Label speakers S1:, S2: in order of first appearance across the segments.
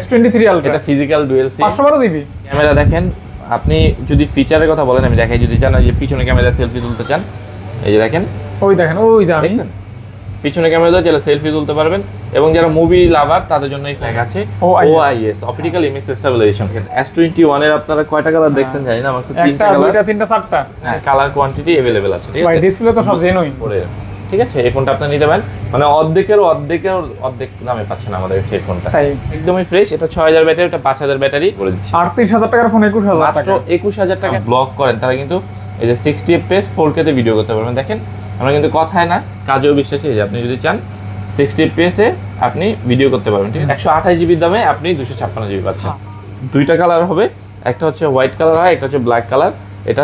S1: S23 Ultra
S2: এটা physical dual SIM
S1: 512 GB
S2: camera. দেখেন আপনি যদি ফিচারের কথা বলেন আমি দেখাই, যদি চান যে পিছনে ক্যামেরা সেলফি তুলতে চান, এই যে দেখেন,
S1: ওই দেখেন, ওই যে আমি
S2: দেখছেন পিছনে ক্যামেরা দিয়ে যারা সেলফি তুলতে পারবেন, এবং যারা মুভি লাভার তাদের জন্য এই ফ্ল্যাগ আছে OIS optical image stabilisation. S21 এর আপনারা কয়টা কালার দেখছেন জানি না, আমার কাছে তিনটা কালার,
S1: দুইটা তিনটা চারটা,
S2: হ্যাঁ কালার কোয়ান্টিটি अवेलेबल আছে, ঠিক
S1: ভাই
S2: আছে।
S1: ডিসপ্লে তো সব জেনুইন
S2: পরে ঠিক আছে, এই ফোনটা আপনি নিতে পারেন, মানে অর্ধেক দামে পাচ্ছেন আমাদের কাছে এই ফোনটা,
S1: তাই
S2: একদমই ফ্রেশ। এটা 6000 ব্যাটারি, এটা 5000 ব্যাটারি করে দিচ্ছি।
S1: 38000 টাকার ফোন 21000
S2: মাত্র
S1: টাকা।
S2: 21000 টাকা ব্লক করেন তারা কিন্তু এই যে 60 fps 4K তে ভিডিও করতে পারবেন। দেখেন আমরা কিন্তু কথায় না কাজেও বিশ্বাসী যে আপনি যদি চান 60 fps এ আপনি ভিডিও করতে পারবেন, ঠিক আছে। 128 জিবির দামে আপনি 256 জিবি পাচ্ছেন। দুইটা কালার হবে, একটা হচ্ছে হোয়াইট কালার হয়, একটা হচ্ছে ব্ল্যাক কালার। এটা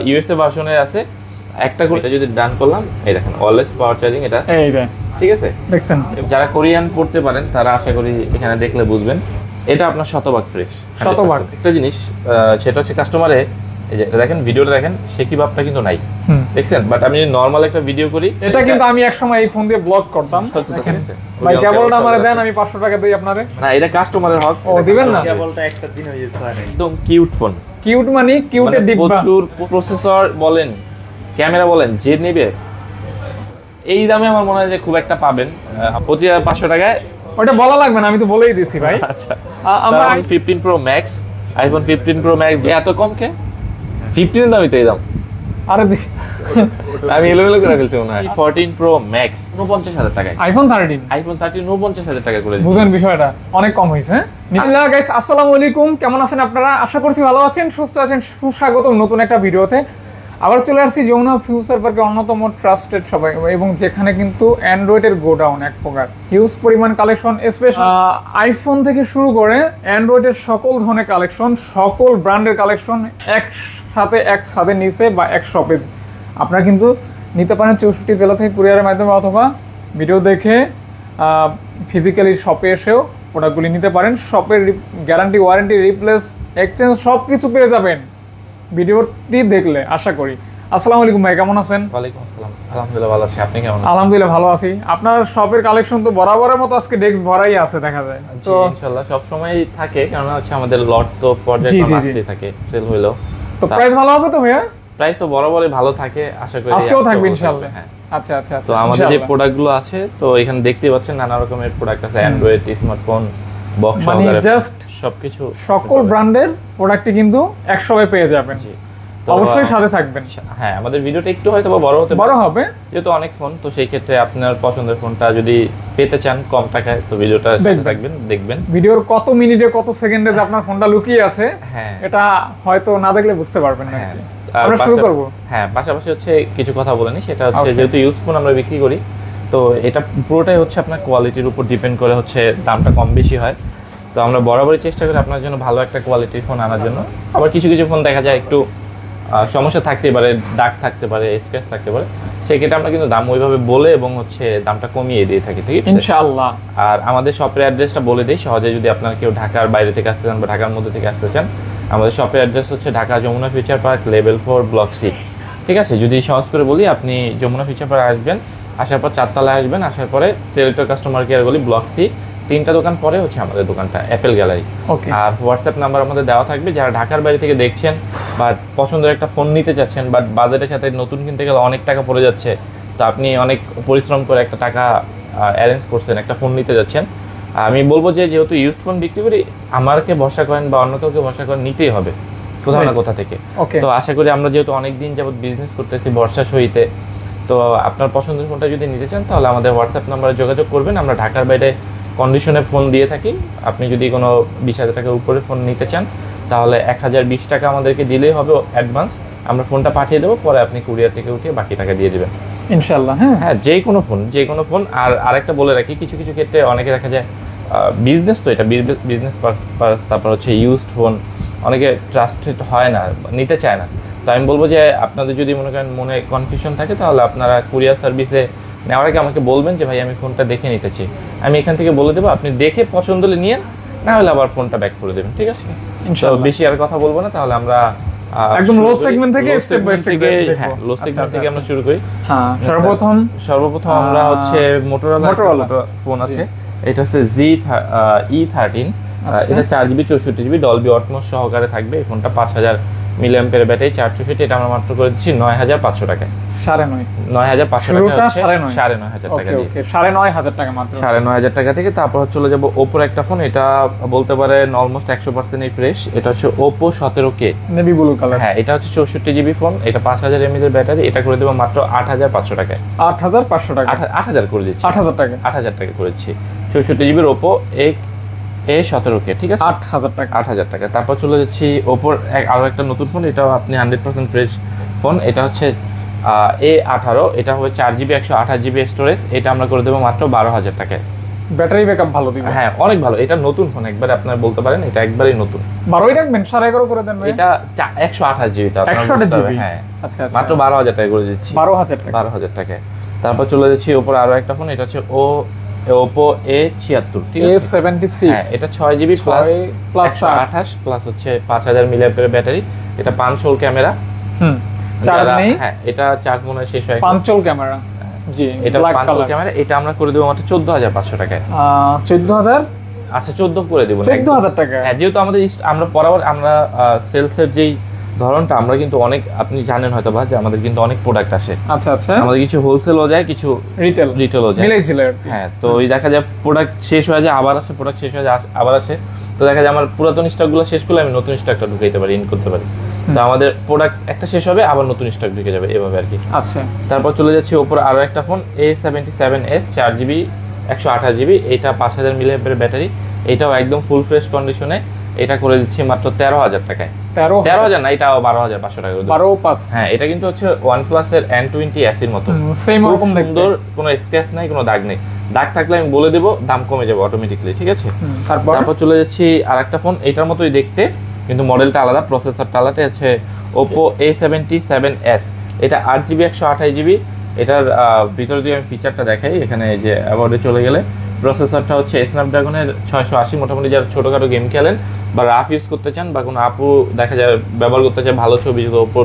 S2: ইউএসএ ভার্সনে আছে। একটা করে এটা যদি ডান করলাম, এই দেখেন অলওয়েজ পাওয়ার চার্জিং, এটা
S1: এই যে
S2: ঠিক আছে
S1: দেখছেন।
S2: যারা কোরিয়ান পড়তে পারেন তারা আশা করি এখানে দেখলে বুঝবেন এটা আপনার শতভাগ ফ্রেশ।
S1: শতভাগ
S2: একটা জিনিস সেটা হচ্ছে কাস্টমারে এই যে দেখেন ভিডিওটা দেখেন, সে কি ভাবটা কিন্তু নাই, দেখছেন। বাট আমি নরমাল একটা ভিডিও করি,
S1: এটা কিন্তু আমি এক সময় এই ফোন দিয়ে ব্লগ করতাম। ভাই কেবলটা আমারে দেন, আমি 500 টাকা দেই আপনারে।
S2: না এটা কাস্টমারের হক।
S1: ও দিবেন না,
S3: কেবলটা একটা দিন হয়ে গেছে।
S2: একদম কিউট ফোন,
S1: কিউট মানে কিউটের ডিব্বা,
S2: প্রচুর প্রসেসর বলেন ক্যামেরা বলেন যে নেবে এই দামে আমার মনে হয় যে খুব একটা পাবেন 25,500 টাকায়।
S1: ওটা বলা লাগবে না, আমি তো বলেই দিছি ভাই।
S2: আচ্ছা
S1: আমরা
S2: 15 Pro Max, iPhone 15 Pro Max এত কম কে? 15 এর দামই তো এই দাম।
S1: আরে
S2: আমি এলোমেলো করে ফেলছি মনে হয়। 14 Pro Max 49,000 টাকায়।
S1: iPhone 13
S2: 49,000 টাকা করে দিচ্ছি।
S1: বুঝেন বিষয়টা অনেক কম হয়েছে। হ্যাঁ গাইস, আসসালামু আলাইকুম, কেমন আছেন আপনারা? আশা করছি ভালো আছেন, সুস্থ আছেন। সুস্বাগতম নতুন একটা ভিডিওতে। আবার চলে আসছি যমুনা ফিউচার পার্কের অন্যতম ট্রাস্টেড সবাই, এবং যেখানে কিন্তু অ্যান্ড্রয়েডের গোডাউন এক প্রকার, হিউজ পরিমাণ কালেকশন, স্পেশাল আইফোন থেকে শুরু করে অ্যান্ড্রয়েডের সকল ধরনের কালেকশন, সকল ব্র্যান্ডের কালেকশন একসাথে নিচে বা এক শপে আপনারা কিন্তু নিতে পারেন। 64 জেলা থেকে কুরিয়ারের মাধ্যমে অথবা ভিডিও দেখে ফিজিক্যালি শপে এসেও প্রোডাক্টগুলি নিতে পারেন। শপের গ্যারান্টি, ওয়ারেন্টি, রিপ্লেস, এক্সচেঞ্জ সব কিছু পেয়ে যাবেন ভিডিওটি দেখলে, আশা করি। আসসালামু আলাইকুম ভাই, কেমন আছেন?
S2: ওয়ালাইকুম আসসালাম, আলহামদুলিল্লাহ ভালো আছি, আপনি কেমন আছেন?
S1: আলহামদুলিল্লাহ ভালো আছি। আপনার শপের কালেকশন তো বরাবরের মতো আজকে ডেস্ক ভরাই আছে দেখা যায়।
S2: তো ইনশাআল্লাহ সব সময় থাকে, কারণ হচ্ছে আমাদের লট তো পর্যায়ে আসতে থাকে, সেল হইলো।
S1: তো প্রাইস ভালো হবে তো ভাইয়া?
S2: প্রাইস তো বরাবরই ভালো থাকে, আশা করি
S1: আজকেও থাকবে ইনশাআল্লাহ।
S2: হ্যাঁ
S1: আচ্ছা আচ্ছা আচ্ছা।
S2: তো আমাদের যে প্রোডাক্টগুলো আছে, তো এখানে দেখতেই পাচ্ছেন নানা রকমের প্রোডাক্ট আছে, অ্যান্ড্রয়েড, স্মার্টফোন, বক্স,
S1: মানে জাস্ট
S2: সবকিছু,
S1: সকল ব্র্যান্ডের প্রোডাক্টই কিন্তু একসঙ্গে পেয়ে যাবেন। অবশ্যই সাথে থাকবেন।
S2: হ্যাঁ আমাদের ভিডিওটা একটু হয়তো বড় হবে যেহেতু অনেক ফোন, তো সেই ক্ষেত্রে আপনার পছন্দের ফোনটা যদি পেতে চান কম টাকায়, তো ভিডিওটা দেখবেন।
S1: ভিডিওর কত মিনিটে কত সেকেন্ডে যে আপনার ফোনটা লুকিয়ে আছে,
S2: হ্যাঁ
S1: এটা হয়তো না দেখলে বুঝতে পারবেন না।
S2: আমরা
S1: শুরু করব।
S2: হ্যাঁ পাশাপাশি হচ্ছে কিছু কথা বলে নি, সেটা হচ্ছে যেহেতু ইউজ ফোন আমরা বিক্রি করি, তো এটা পুরোটাই হচ্ছে আপনার কোয়ালিটির উপর ডিপেন্ড করে, হচ্ছে দামটা কম বেশি হয়। তো আমরা বরাবরই চেষ্টা করি আপনার জন্য ভালো একটা কোয়ালিটির ফোন আনার জন্য। আবার কিছু কিছু ফোন দেখা যায় একটু সমস্যা থাকতে পারে, দাগ থাকতে পারে, স্ক্র্যাচ থাকতে পারে, সেক্ষেত্রে আমরা কিন্তু দাম ওইভাবে বলে এবং হচ্ছে দামটা কমিয়ে দিয়ে থাকি, ঠিক আছে
S1: ইনশাআল্লাহ।
S2: আর আমাদের শপের অ্যাড্রেসটা বলে দিই সহজে, যদি আপনারা কেউ ঢাকার বাইরে থেকে আসতে চান বা ঢাকার মধ্যে থেকে আসতে চান, আমাদের শপের অ্যাড্রেস হচ্ছে Dhaka Jamuna Future Park level 4 block C, ঠিক আছে। যদি সহজ করে বলি, আপনি যমুনা ফিউচার পার্ক আসবেন, আসার পর 4 তলায় আসবেন, আসার পরে সেলেক্টর কাস্টমার কেয়ার গলি ব্লক সি, 3টা দোকান পরে হচ্ছে আমাদের দোকানটা, অ্যাপেল গ্যালারি। আর হোয়াটসঅ্যাপ নাম্বার আমাদের দেওয়া থাকবে। যারা ঢাকার বাইরে থেকে দেখছেন বা পছন্দের একটা ফোন নিতে চাচ্ছেন, বাট বাজেটের সাথে নতুন কিনতে গেলে অনেক টাকা পড়ে যাচ্ছে, তো আপনি অনেক পরিশ্রম করে একটা টাকা অ্যারেঞ্জ করছেন, একটা ফোন নিতে যাচ্ছেন, আমি বলবো যে যেহেতু ইউজড ফোন বিক্রি করি, আমাকে ভরসা করেন বা অন্য কাউকে ভরসা করেন, নিতেই হবে কোথাও না কোথা থেকে। তো আশা করি আমরা যেহেতু অনেকদিন যাবত বিজনেস করতেছি ভরসা সহিতে, তো আপনার পছন্দের ফোনটা যদি নিতে চান তাহলে আমাদের হোয়াটসঅ্যাপ নাম্বারে যোগাযোগ করবেন। আমরা ঢাকার বাইরে কন্ডিশনে ফোন দিয়ে থাকি। আপনি যদি কোনো 20,000 টাকার উপরে ফোন নিতে চান তাহলে 1020 টাকা আমাদেরকে দিলেই হবে অ্যাডভান্স, আমরা ফোনটা পাঠিয়ে দেবো, পরে আপনি কুরিয়ার থেকে উঠিয়ে বাকি টাকা দিয়ে দেবেন
S1: ইনশাআল্লাহ। হ্যাঁ
S2: যে কোনো ফোন। আর আরেকটা বলে রাখি, কিছু কিছু ক্ষেত্রে অনেকে দেখা যায় বিজনেস, তো এটা বিজনেস পারপাস, তারপর হচ্ছে ইউজড ফোন অনেকে ট্রাস্টেড হয় না, নিতে চায় না। তো আমি বলবো যে আপনাদের যদি মনে করেন মনে কনফিউশন থাকে, তাহলে আপনারা কুরিয়ার সার্ভিসে নেওয়ার আগে আমাকে বলবেন যে ভাই আমি ফোনটা দেখে নিতে চাই, আমি এখান থেকে বলে দেবো, আপনি দেখে পছন্দ হলে নিয়ে, না হলে আবার ফোনটা ব্যাক করে দেবেন, ঠিক আছে। তো বেশি আর কথা বলবো না, তাহলে আমরা
S1: একদম লো সেগমেন্ট থেকে step by step
S2: low segment থেকে আমরা শুরু করি।
S1: হ্যাঁ সর্বপ্রথম
S2: আমরা হচ্ছে মোটরোলা ফোন আছে, এটা হচ্ছে E13 এটা 4GB 64GB ডলবি অটমস সহকারে থাকবে। এই ফোনটা 5000 মিলিঅ্যাম্পিয়ার ব্যাটারি, 464, এটা আমরা মাত্র করে দিচ্ছি 9500 টাকায়। 9500 টাকা হচ্ছে 9500 টাকা দিয়ে।
S1: ওকে 9500 টাকা মাত্র।
S2: 9500 টাকা থেকে। তারপর চলে যাব ওপোর একটা ফোন, এটা বলতে পারেন অলমোস্ট 100% এই ফ্রেশ। এটা হচ্ছে Oppo 17K
S1: navy blue colour.
S2: হ্যাঁ, এটা হচ্ছে 64GB ফোন, এটা 5000 mAh এর ব্যাটারি, এটা করে দেব মাত্র 8500 টাকায়।
S1: 8500 টাকা,
S2: 8000 করে দিচ্ছি,
S1: 8000 টাকা,
S2: 8000 টাকা করেছি। 64GB ওপো A17K, ঠিক আছে,
S1: 8000 টাকা,
S2: 8000 টাকা। তারপর চলে যাচ্ছি ওপোর আরো একটা নতুন ফোন, এটাও আপনি 100% ফ্রেশ ফোন, এটা হচ্ছে A18, এটা হবে 4GB 128GB স্টোরেজ, এটা আমরা করে দেবো মাত্র 12000 টাকায়।
S1: ব্যাটারি ব্যাকআপ ভালো দিবে।
S2: হ্যাঁ, অনেক ভালো, এটা নতুন ফোন, একবারে আপনারা বলতে পারেন এটা একবারেই নতুন।
S1: 12ই রাখবেন, 11.5 করে দেন ভাই।
S2: এটা 128GB,
S1: 128GB,
S2: হ্যাঁ
S1: আচ্ছা আচ্ছা,
S2: মাত্র 12000 টাকা করে দিচ্ছি,
S1: 12000 টাকা,
S2: 12000 টাকায়। তারপর চলে যাচ্ছি ওপর আরো একটা ফোন, এটা হচ্ছে ওপো A76, ঠিক আছে,
S1: A76,
S2: হ্যাঁ, এটা 6GB প্লাস 128 প্লাস হচ্ছে 5000 মিলিঅ্যাম্পিয়ার ব্যাটারি, এটা 5 হোল ক্যামেরা।
S1: চার্জ নেই,
S2: হ্যাঁ, এটা চার্জ মনে হয় শেষ হয়ে গেছে।
S1: 5 হোল ক্যামেরা, জি,
S2: এটা 5 হোল ক্যামেরা, এটা আমরা করে দেব মাত্র 14500 টাকায়।
S1: 14000,
S2: আচ্ছা 14 করে দেব,
S1: 14000 টাকা।
S2: হ্যাঁ, যেহেতু আমাদের আমরা বরাবর আমরা সেলসের যেই ধরনটা, আমরা কিন্তু অনেক, আপনি জানেন হয়তো বা, যে আমাদের কিন্তু অনেক প্রোডাক্ট আসে।
S1: আচ্ছা আচ্ছা,
S2: আমাদের কিছু হোলসেলও যায়, কিছু রিটেলও যায়,
S1: মিলেছিল।
S2: হ্যাঁ, তো ওই দেখা যায় প্রোডাক্ট শেষ হয়ে যায় আবার আসে, প্রোডাক্ট শেষ হয়ে যায় আবার আসে, তো দেখা যায় আমার পুরাতন স্টকগুলো শেষ করলে আমি নতুন স্টকটা ঢুকাইতে পারি, ইন করতে পারি। তো আমাদের প্রোডাক্ট একটা শেষ হবে, আবার নতুন স্টক ঢুকে যাবে, এভাবে আর কি।
S1: আচ্ছা,
S2: তারপর চলে যাচ্ছি ওপর আরো একটা ফোন, A77s, 4GB 128GB, এটা 5000 মিলিঅ্যাম্পিয়ার ব্যাটারি, এটাও একদম ফুল ফ্রেশ কন্ডিশনে, এটা করে দিচ্ছি মাত্র 13000 টাকায়। 13000 না, এটাও 12500 টাকা।
S1: 12.5, হ্যাঁ,
S2: এটা কিন্তু হচ্ছে OnePlus এর N20S এর মতো,
S1: সেম রকম দেখতে,
S2: সুন্দর, কোনো স্ক্র্যাচ নাই, কোনো দাগ নেই। দাগ থাকলে আমি বলে দেব, দাম কমে যাবে অটোমেটিক্যালি, ঠিক আছে। তারপর চলে যাচ্ছি আরেকটা ফোন, এটার মতোই দেখতে, কিন্তু মডেলটা আলাদা, প্রসেসরটা আলাদা, হচ্ছে Oppo A77s, এটা 8GB 128GB। এটার ভিতরে দিয়ে আমি ফিচারটা দেখাই, এখানে যে অ্যাবাউটে চলে গেলে, প্রসেসরটা হচ্ছে স্ন্যাপড্রাগনের 680, মোটামুটি যারা ছোটোখাটো গেম খেলেন বা রাফ ইউজ করতে চান, বা কোনো আপু দেখা যায় ব্যবহার করতে চায়, ভালো ছবি যদি ওপর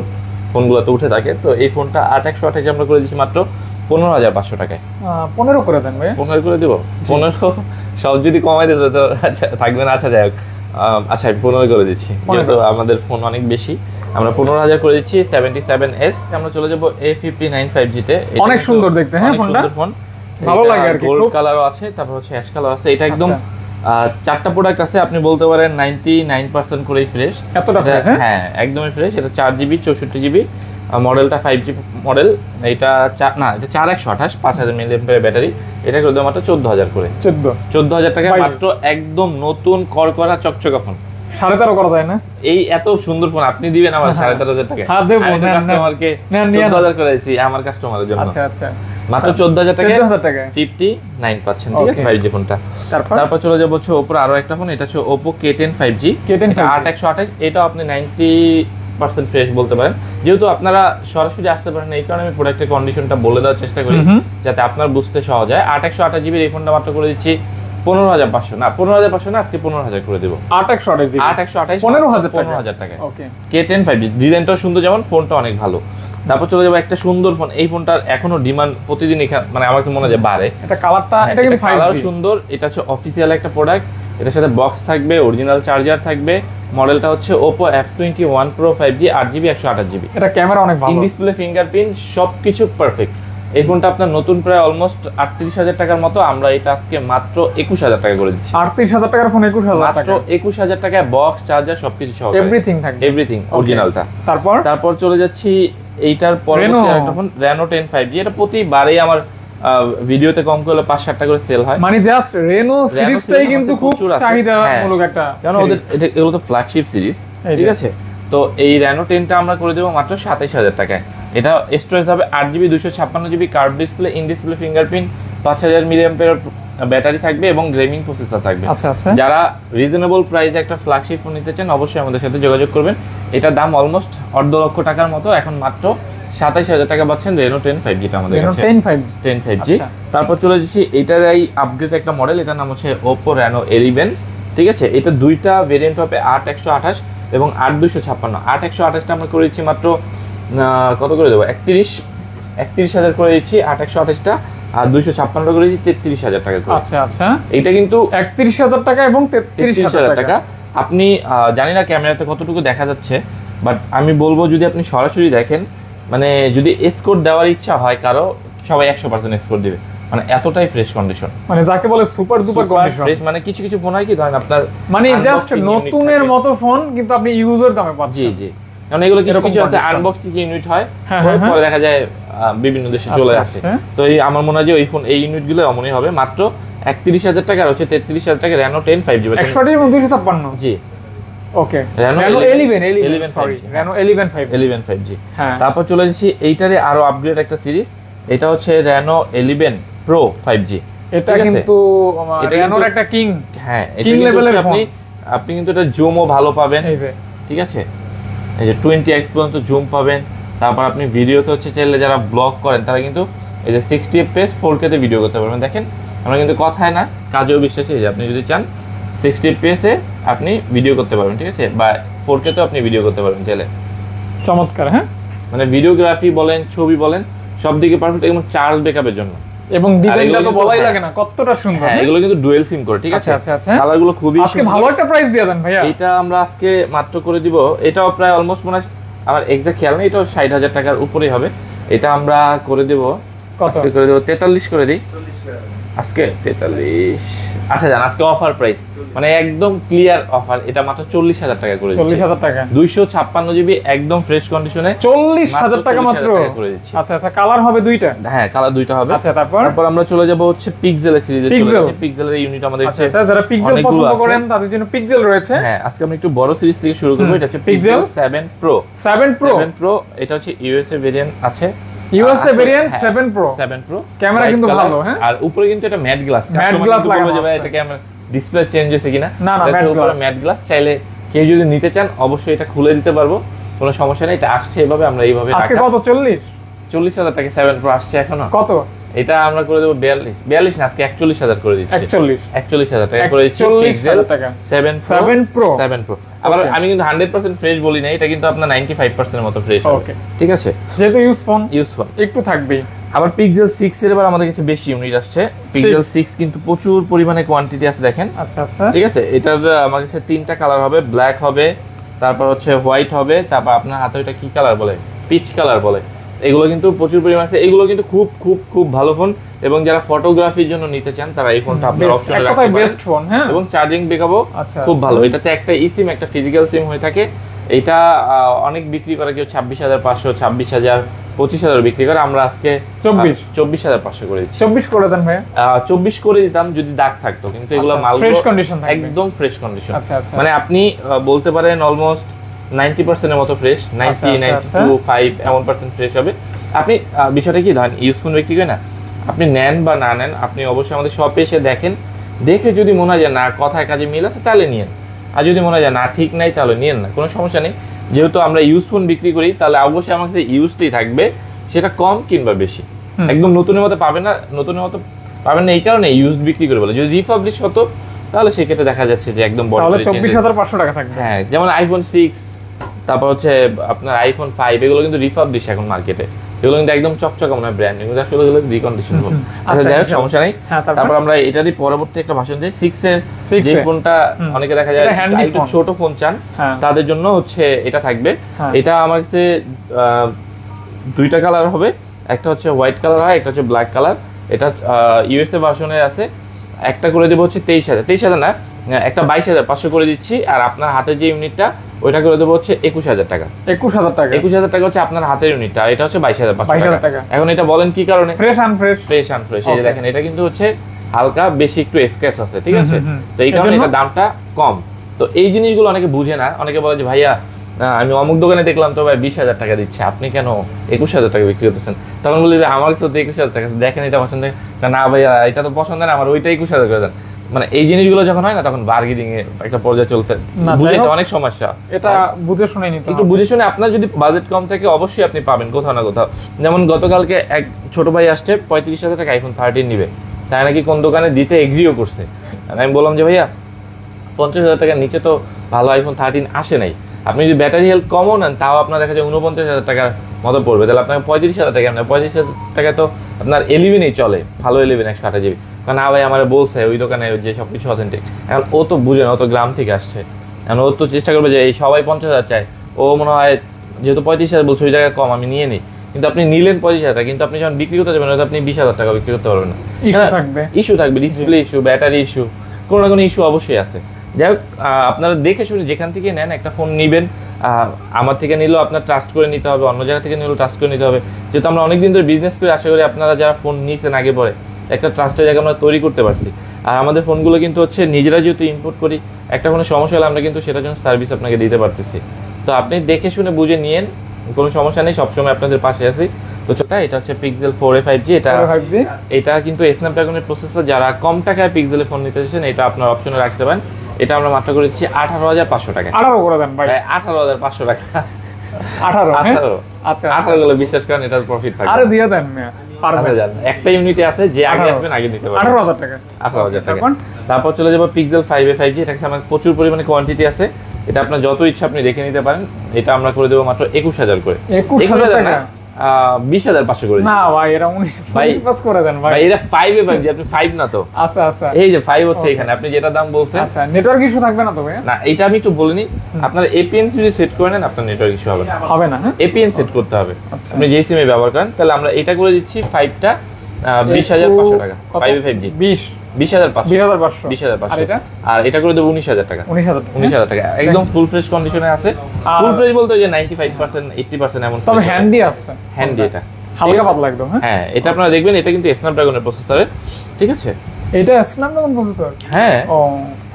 S2: ফোনগুলোতে উঠে থাকে, তো এই ফোনটা 8128 আমরা করে দিচ্ছি মাত্র 15500 টাকায়।
S1: 15 করে দেন ভাই।
S2: 15 করে দিব, 15 সব যদি কমাই দিত তো আচ্ছা থাকবে না। আচ্ছা যাই হোক, আচ্ছা 15 করে দিচ্ছি, যেহেতু আমাদের ফোন অনেক বেশি, আমরা 15000 করে দিচ্ছি। 77s আমরা চলে যাব A59 5G তে,
S1: অনেক সুন্দর দেখতে, হ্যাঁ ফোনটা
S2: ফোন
S1: ভালো লাগে আর কি,
S2: গোল্ড কালারও আছে, তারপর হচ্ছে অ্যাশ কালার আছে। এটা একদম 4টা প্রোডাক্ট আছে, আপনি বলতে পারেন 99% করেই ফ্রেশ,
S1: এতটা ফ্রেশ,
S2: হ্যাঁ একদমই ফ্রেশ। এটা 4GB 64GB, মডেলটা 5G মডেল, এটা না, এটা 4128, 5000 মিলিঅ্যাম্পিয়ার ব্যাটারি, এটা করে দেব মাত্র 14000 করে। 14000 টাকা মাত্র, একদম নতুন করকরা চকচকা ফোন।
S1: 13.5 করা যায় না?
S2: এই এত সুন্দর ফোন আপনি দিবেন আমার 13.500 টাকা?
S1: হ্যাঁ দেব,
S2: কাস্টমারকে 14000 করে দিয়েছি, আমার কাস্টমারের জন্য।
S1: আচ্ছা আচ্ছা,
S2: মাত্র 14000 টাকা,
S1: 14000 টাকা
S2: 59 পাচ্ছেন, ঠিক আছে, 5G ফোনটা। তারপর চলে যাবো হচ্ছে ওপর আরো একটা ফোন, এটা হচ্ছে Oppo K10 5G, 8128, এটাও আপনি 90% ফ্রেশ বলতে পারেন। যেহেতু আপনারা সরাসরি আসতে পারেন, এই কারণে আমি প্রোডাক্টের কন্ডিশনটা বলে দেওয়ার চেষ্টা করি, যাতে আপনার বুঝতে সহজ হয়। 8128GB এই ফোনটা মাত্র করে দিচ্ছি 15500, না 15500 না, আজকে 15000 করে দেব। 8128 15000 টাকা।
S1: ওকে,
S2: K10 5G, ডিজাইনটাও সুন্দর, যেমন ফোনটা অনেক ভালো। তারপর চলে যাবো একটা সুন্দর ফোন, এই ফোনটার এখনো ডিমান্ড প্রতিদিন মানে আমার মনে হয় বাড়ে।
S1: এটা কালারটা, এটা কিন্তু 5G
S2: সুন্দর, এটা হচ্ছে অফিসিয়াল একটা প্রোডাক্ট, এটার সাথে বক্স থাকবে, অরিজিনাল চার্জার থাকবে। মডেলটা হচ্ছে Oppo F21 Pro 5G, 8GB 128GB।
S1: এটা ক্যামেরা অনেক ভালো,
S2: ইন ডিসপ্লে, ফিঙ্গারপ্রিন্ট, সবকিছু পারফেক্ট। এই ফোনটা আপনার নতুন প্রায় অলমোস্ট 38000 টাকার মতো, আমরা এটা আজকে মাত্র 21000 টাকা করে দিচ্ছি।
S1: 38000 টাকার ফোন 21000 টাকা,
S2: মাত্র 21000 টাকায় বক্স, চার্জার, সবকিছু সহ,
S1: এভরিথিং থাকবে,
S2: এভরিথিং অরিজিনালটা। তারপর চলে যাচ্ছি এইটার পরবর্তী একটা ফোন, Reno 10 5G। এটা প্রতিবারেই আমার ভিডিওতে কম করে 5-7টা করে সেল হয়,
S1: মানে জাস্ট Reno সিরিজটাই কিন্তু খুব চাহিদামূলক একটা,
S2: কারণ ওদের এগুলো তো ফ্ল্যাগশিপ সিরিজ, ঠিক আছে। তো এই Reno 10টা আমরা করে দেবো মাত্র 27000 টাকায়। এটা স্টোরেজ হবে 8GB 256GB, curve display, in display fingerprint, 5000 milliampere battery থাকবে এবং গেমিং প্রসেসর থাকবে। যারা রিজনেবল প্রাইসে একটা ফ্ল্যাগশিপ ফোন নিতে চান, অবশ্যই আমাদের সাথে যোগাযোগ করবেন। এটার দাম অলমোস্ট 1.5 লক্ষ টাকার মতো, এখন মাত্র 27000 টাকা পাচ্ছেন Reno 10 5G টা আমাদের কাছে, 10 5G। তারপর চলে যাচ্ছি এটারই আপগ্রেড একটা মডেল, এটার নাম হচ্ছে Oppo Reno 11, ঠিক আছে। এটা দুইটা ভেরিয়েন্ট হবে, 8128 এবং 8256। 8128টা আমরা করে দিচ্ছি মাত্র কত করে দেবো, 31000 করে দিচ্ছি 8128টা। আর 256 করে দিচ্ছি 33,000 টাকা করে।
S1: আচ্ছা আচ্ছা,
S2: এটা কিন্তু
S1: 31,000 টাকা এবং 33,000 টাকা।
S2: আপনি জানি না ক্যামেরাতে কতটুকু দেখা যাচ্ছে, বাট আমি বলবো যদি আপনি সরাসরি দেখেন, মানে যদি স্কোর দেওয়ার ইচ্ছা হয় কারো, সবাই 100% স্কোর দিবে, মানে এতটাই ফ্রেশ কন্ডিশন,
S1: মানে যাকে বলে সুপার ডুপার কন্ডিশন।
S2: ফ্রেশ মানে কিছু কিছু ফোন হয় কি ধরেন আপনার
S1: মানে জাস্ট নতুনের মতো ফোন, কিন্তু আপনি ইউজার দামে
S2: জি
S1: পাচ্ছেন।
S2: জি, কারণ এগুলো কিছু
S1: এরকম
S2: কিছু আছে
S1: condition।
S2: আনবক্সিং ইউনিট হয়,
S1: হ্যাঁ,
S2: পরে
S1: হ্যাঁ,
S2: পরে দেখা যায় বিভিন্ন দেশে চলে আসে।
S1: আচ্ছা।
S2: তো এই আমার মনে হয় যে ওই ফোন এই ইউনিটগুলো এমনই হবে, মাত্র 31,000 টাকা আর হচ্ছে 33,000 টাকা Reno 10 5G
S1: 128 এবং 256।
S2: জি,
S1: ওকে,
S2: Reno
S1: Reno 11
S2: 11
S1: sorry
S2: 5G,
S1: Reno 11 5G।
S2: 11 5G।
S1: হ্যাঁ,
S2: তারপর চলে যাচ্ছি এইটারে আরো আপগ্রেড একটা সিরিজ, এটা হচ্ছে Reno 11 Pro 5G।
S1: এটা
S2: ঠিক আছে?
S1: কিন্তু
S2: এটা
S1: Renoর
S2: কিন্তু-
S1: একটা কিং।
S2: হ্যাঁ, এটা
S1: King
S2: কিন্তু
S1: level
S2: হচ্ছে
S1: এর ফোন।
S2: আপনি কিন্তু এটা জুমও ভালো পাবেন,
S1: এই যে
S2: ঠিক আছে, এই যে 20x পর্যন্ত জুম পাবেন। তারপর আপনি ভিডিওতে হচ্ছে চাইলে যারা ব্লগ করেন তারা কিন্তু এই যে 60 fps 4K তে ভিডিও করতে পারবেন। দেখেন আমরা কিন্তু কথায় না কাজেও বিশ্বাসী যে আপনি যদি চান 60 fps এ আপনি ভিডিও করতে পারবেন, ঠিক আছে, বা 4K তেও আপনি ভিডিও করতে পারবেন চাইলে।
S1: চমৎকার। হ্যাঁ,
S2: মানে ভিডিওগ্রাফি বলেন, ছবি বলেন, সব দিকে পারফেক্ট, এবং চার্জ ব্যাকআপের জন্য।
S1: এবং ডিজাইনটা তো
S2: কিন্তু-
S1: বলাই
S2: হ্যাঁ।
S1: লাগে না, কতটা সুন্দর।
S2: হ্যাঁ, এগুলো কিন্তু ডুয়েল সিম করে, ঠিক আছে।
S1: আচ্ছা, আচ্ছা, আচ্ছা।
S2: কালারগুলো খুবই
S1: আজকে
S2: সুন্দর।
S1: ভালো একটা প্রাইস দিয়ে দেন ভাইয়া।
S2: এটা আমরা আজকে মাত্র করে দিব, এটাও প্রায় অলমোস্ট মনে হয়, আমার এক্সাক্ট খেয়াল নেই, এটাও 60,000 টাকার উপরেই হবে। এটা আমরা করে দেব,
S1: কত?
S2: আজকে করে দেব 43 করে দিই আজকে 43। আচ্ছা জান, আজকে অফার প্রাইস মানে একদম ক্লিয়ার অফার, এটা মাত্র 40,000 টাকা করে দিচ্ছি।
S1: 40,000 টাকা,
S2: 256 জিবি একদম ফ্রেশ কন্ডিশনে
S1: 40,000 টাকা মাত্র।
S2: 40,000 টাকা করে দিচ্ছি।
S1: আচ্ছা আচ্ছা, কালার হবে দুইটা।
S2: হ্যাঁ, কালার দুইটা হবে।
S1: আচ্ছা, তারপর
S2: আমরা চলে যাব হচ্ছে পিক্সেল সিরিজে।
S1: Pixel।
S2: পিক্সেলের ইউনিট আমাদের
S1: আচ্ছা আচ্ছা, যারা পিক্সেল
S2: অনেকগুলো
S1: পছন্দ
S2: আছে।
S1: করেন তাদের জন্য পিক্সেল রয়েছে।
S2: হ্যাঁ, আজকে আমরা একটু বড় সিরিজ থেকে শুরু করব। এটা হচ্ছে
S1: Pixel
S2: pixel 7 Pro
S1: 7 Pro
S2: 7 Pro, এটা হচ্ছে ইউএসএ ভেরিয়েন্ট আছে।
S1: ইউএসএ
S2: আসলে-
S1: ভেরিয়েন্ট
S2: হ্যাঁ,
S1: 7 Pro।
S2: 7 Pro
S1: ক্যামেরা
S2: White
S1: কিন্তু
S2: color,
S1: ভালো, হ্যাঁ।
S2: আর উপরে কিন্তু এটা ম্যাট গ্লাস।
S1: Matte glass লাগানো আছে।
S2: এটা ক্যামেরা ডিসপ্লে চেঞ্জ হয়েছে কিনা,
S1: না, না, matte glass।
S2: Matte glass. চাইলে কেউ যদি নিতে চান অবশ্যই এটা খুলে দিতে পারবো, কোনো সমস্যা নেই। এটা আসছে এভাবে, আমরা এইভাবে
S1: আজকে কত?
S2: 40,000 টাকা 7 Pro আসছে এখনো।
S1: কত?
S2: এটা আমরা করে দেবো 42 না, আজকে 41,000 করে দিচ্ছি।
S1: 41
S2: টাকা করে দিচ্ছি।
S1: 41,000 টাকা
S2: 7
S1: 7 Pro।
S2: 7 Pro। আবার
S1: Okay।
S2: আমি কিন্তু 100% ফ্রেশ বলি না, এটা কিন্তু আপনার 95% এর মতো ফ্রেশ হবে।
S1: Okay।
S2: ঠিক আছে,
S1: যেহেতু ইউজ ফোন
S2: ইউজফুল।
S1: একটু থাকবেই।
S2: আবার পিক্সেল 6 এর এবার আমাদের কাছে বেশি ইউনিট আসছে। পিক্সেল 6 কিন্তু প্রচুর পরিমাণে কোয়ান্টিটি আছে, দেখেন।
S1: আচ্ছা আচ্ছা,
S2: ঠিক আছে, এটার আমার কাছে 3টা কালার হবে, ব্ল্যাক হবে, তারপর হচ্ছে হোয়াইট হবে, তারপর আপনার হাতে ওইটা কি কালার বলে, পিচ কালার বলে। এগুলো কিন্তু প্রচুর পরিমাণে আছে। এগুলো কিন্তু খুব খুব খুব ভালো ফোন, এবং যারা ফটোগ্রাফির জন্য নিতে চান তারা এই ফোনটা আপনার
S1: Best,
S2: অপশনে
S1: এক
S2: রাখতে
S1: কথায়
S2: পারেন।
S1: Best phone. হ্যাঁ,
S2: এবং চার্জিং ব্যাকআপও
S1: আচ্ছা,
S2: খুব
S1: আচ্ছা।
S2: ভালো। এটাতে একটা সিম একটা ফিজিক্যাল সিম হয়ে থাকে। এটা অনেক বিক্রি করে, কেউ 26,500, 26,000, 25,000 বিক্রি করে। আমরা আজকে 24,500 করে দিচ্ছি।
S1: 24 করে দেন ভাইয়া।
S2: 24 করে দিতাম যদি দাগ থাকতো, কিন্তু এগুলো
S1: আচ্ছা,
S2: মাল
S1: fresh condition থাকবে।
S2: একদম ফ্রেশ কন্ডিশন।
S1: আচ্ছা, আচ্ছা।
S2: মানে আপনি বলতে পারেন অলমোস্ট 90% এর মতো ফ্রেশ, 90,
S1: আচ্ছা,
S2: 92, 5 এমন পার্সেন্ট ফ্রেশ হবে। আপনি বিষয়টা কি ধরেন ইউজ ফোন বিক্রি করে না, আপনি নেন বা না নেন, আপনি অবশ্যই আমাদের শপে এসে দেখেন, দেখে যদি মনে হয় যে না কথায় কাজে মিল আছে তাহলে নিয়েন, আর যদি মনে হয় যে না ঠিক নাই তাহলে নিয়েন না, কোনো সমস্যা নেই। যেহেতু আমরা ইউজ ফোন বিক্রি করি তাহলে অবশ্যই আমার কাছে ইউজটাই থাকবে, সেটা কম কিংবা বেশি। একদম নতুনের মতো পাবেন না, নতুনের মতো পাবেন না এই কারণে ইউজ বিক্রি করে বলে। যদি রিফাবলিশ হতো তাহলে সেক্ষেত্রে দেখা যাচ্ছে যে একদম বড়
S1: তাহলে
S2: করে change
S1: 24,500 টাকা থাকবে।
S2: হ্যাঁ, যেমন আইফোন 6, তারপর হচ্ছে আপনার আইফোন 5, এগুলো কিন্তু রিফাবলিশ এখন মার্কেটে। এগুলো কিন্তু একদম চকচকা মনে হয় ব্র্যান্ড, কিন্তু আসলে এগুলো রিকন্ডিশন ফোন। আচ্ছা, যাই হোক, সমস্যা নেই। তারপর আমরা এটারই পরবর্তী একটা ভাষণ দিই 6 এর যে ফোনটা অনেকে দেখা যায় একটু ছোট ফোন চান, তাদের জন্য হচ্ছে এটা থাকবে। এটা আমার কাছে 2টা কালার হবে, একটা হচ্ছে হোয়াইট কালার হয়, একটা হচ্ছে ব্ল্যাক কালার। এটা ইউএসএ ভার্সনের আছে। একটা করে দেবো হচ্ছে 23,000 না, একটা 22,500 করে দিচ্ছি। আর আপনার হাতের যে ইউনিটটা ওইটা করে দেবো হচ্ছে 21,000 টাকা।
S1: 21,000 টাকা
S2: 21,000 টাকা হচ্ছে আপনার হাতের ইউনিটটা, আর এটা হচ্ছে 22,500
S1: টাকা।
S2: এখন এটা বলেন কি কারণে?
S1: ফ্রেশ আনফ্রেশ।
S2: ফ্রেশ আনফ্রেশ। এই যে দেখেন, এটা কিন্তু হচ্ছে হালকা বেশি একটু স্ক্র্যাচ আছে, ঠিক আছে, তো এই কারণে এটা দামটা কম। তো এই জিনিসগুলো অনেকে বুঝে না, অনেকে বলে যে ভাইয়া আমি অমুক দোকানে দেখলাম তো ভাই 20,000 টাকা দিচ্ছে, আপনি কেন 21,000 টাকা বিক্রি করতেছেন? তখন বলি যে আমার কাছে তো 21,000 টাকা আছে, দেখেন এটা পছন্দ, না ভাইয়া এটা তো পছন্দ না আমার, ওইটা 21,000 করে দেন। মানে এই জিনিসগুলো যখন হয় না তখন বার্গেনিং এ একটা পর্যায়ে চলতে বুঝতে অনেক সমস্যা।
S1: এটা বুঝে শুনে নিতে
S2: একটু বুঝে শুনে, আপনার যদি বাজেট কম থাকে অবশ্যই আপনি পাবেন কোথাও না কোথাও। যেমন গতকালকে এক ছোট ভাই আসছে 35,000 টাকা আইফোন 13 নিবে, তাই নাকি কোন দোকানে দিতে এগ্রিও করছে। আমি বললাম যে ভাইয়া 50,000 টাকার নিচে তো ভালো আইফোন 13 আসে নাই, আপনি যদি ব্যাটারি হেলথ কমও নেন তাও আপনার দেখা যায় 49,000 টাকার মতো পড়বে, তাহলে আপনাকে 35,000 টাকা নেন। 35,000 টাকা তো আপনার 11-ই চলে, ভালো 11 128 জিবি। কারণ না ভাই আমার বলছে ওই দোকানে যে সবকিছু অথেন্টিক, এখন ও তো বুঝে না, ও তো গ্রাম থেকে আসছে, এখন ও তো চেষ্টা করবে যে এই সবাই 50,000 চায়, ও মনে হয় যেহেতু 35,000 বলছে ওই জায়গায় কম আমি নিয়ে নিই, কিন্তু আপনি নিলেন 25,000 টাকা, কিন্তু আপনি যখন বিক্রি করতে যাবেন হয়তো আপনি 20,000 টাকা বিক্রি করতে পারবেন না। ইস্যু থাকবে, ডিসপ্লে ইস্যু, ব্যাটারি ইস্যু, কোনো না কোনো ইস্যু অবশ্যই আছে। যাই হোক, আপনারা দেখে শুনে যেখান থেকে নেন একটা ফোন নিবেন, আমার থেকে নিলেও আপনার ট্রাস্ট করে নিতে হবে, অন্য জায়গা থেকে নিলেও ট্রাস্ট করে নিতে হবে। যেহেতু আমরা অনেকদিন ধরে বিজনেস করে, আশা করি আপনারা যারা ফোন নিয়েছেন আগে পরে একটা ট্রাস্টের জায়গা আমরা তৈরি করতে পারছি। আর আমাদের ফোনগুলো কিন্তু হচ্ছে নিজেরা যেহেতু ইম্পোর্ট করি, একটা কোনো সমস্যা হলে আমরা কিন্তু সেটার জন্য সার্ভিস আপনাকে দিতে পারতেছি। তো আপনি দেখে শুনে বুঝে নিয়েন, কোনো সমস্যা নেই, সবসময় আপনাদের পাশে আছি। তো এটা হচ্ছে পিক্সেল 4a 5G, এটা কিন্তু স্ন্যাপড্রাগনের প্রসেসর। যারা কম টাকায় পিক্সেলের ফোন নিতে চাচ্ছেন এটা আপনার অপশনে রাখতে পারেন। এটা আমরা মাত্র করে দিচ্ছি 18,500 টাকা।
S1: 18 করে দেন ভাই,
S2: 18,500 টাকা।
S1: 18 আচ্ছা
S2: 18 গুলো বিশ্বাস করেন এটার প্রফিট থাকবে।
S1: আরে দিয়ে দেন
S2: একটা ইউনিটে আছে, যে আগে আসবেন আগে নিতে পারবেন।
S1: 18,000 টাকা।
S2: 18,000 টাকা। তারপর চলে যাব পিক্সেল 5a 5G। এটা আমার প্রচুর পরিমাণে কোয়ান্টিটি আছে, এটা আপনার যত ইচ্ছা আপনি দেখে নিতে পারেন। এটা আমরা করে দেবো মাত্র 21,000 করে।
S1: 21,000 টাকা
S2: 20,500 করে
S1: না ভাই, এটা 19 করে দেন ভাই।
S2: এটা 5a 5G, আপনি 5 না তো?
S1: আচ্ছা আচ্ছা,
S2: এই যে 5 হচ্ছে এখানে, আপনি যেটা দাম বলছেন।
S1: আচ্ছা, নেটওয়ার্ক ইস্যু থাকবে না তো ভাই?
S2: না, এটা আমি একটু বলিনি, আপনার এপিএন যদি সেট করে নেন আপনার নেটওয়ার্ক ইস্যু হবে না। এপিএন সেট করতে হবে, আপনি যেই সিমে ব্যবহার করেন। তাহলে আমরা এটা করে দিচ্ছি 5টা 20,500 টাকা। 5a 5G 20,500। আর এটা করে দেবো 19,000 টাকা। 19,000 টাকা একদম ফুল ফ্রেশ কন্ডিশনে আছে। ফুল ফ্রেশ বলতে যে 95% 80% এমন,
S1: তবে হ্যান্ডি আছে,
S2: হ্যান্ডি এটা
S1: হালকা পাতলা একদম।
S2: হ্যাঁ, এটা আপনারা দেখবেন, এটা কিন্তু স্ন্যাপড্রাগনের প্রসেসরে, ঠিক আছে?
S1: এটা স্ন্যাপড্রাগন প্রসেসর?
S2: হ্যাঁ,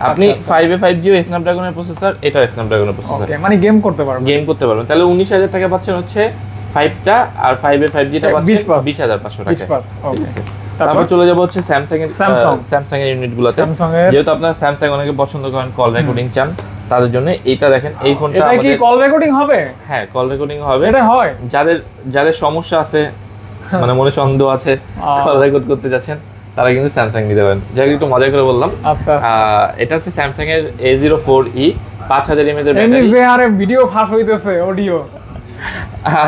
S2: আপনি 5a 5G ও স্ন্যাপড্রাগনের প্রসেসর, এটা স্ন্যাপড্রাগনের প্রসেসর।
S1: ওকে, মানে গেম করতে পারবেন।
S2: তাহলে 19,000 টাকা পাচ্ছেন হচ্ছে 5টা, আর 5a 5G টা পাচ্ছেন 20,500 টাকা। ঠিক আছে। তারপর চলে যাব হচ্ছে স্যামসাং এর ইউনিটগুলোতে। যেহেতু আপনারা স্যামসাং অনেকে পছন্দ করেন, কল রেকর্ডিং চান, তাদের জন্য এইটা দেখেন, এই ফোনটা
S1: এটা কি কল রেকর্ডিং হবে?
S2: হ্যাঁ, কল রেকর্ডিং হবে।
S1: এটা হয়
S2: যাদের সমস্যা আছে, মানে মনে সন্দেহ আছে, কল রেকর্ড করতে যাচ্ছেন, তারা কিন্তু স্যামসাং নিতে পারেন। যাই একটু মজা করে বললাম।
S1: আচ্ছা,
S2: এটা হচ্ছে স্যামসাং এর A04e 5000 mAh এর ব্যাটারি।
S1: যে আরে ভিডিও ফাঁস হইতেছে, অডিও।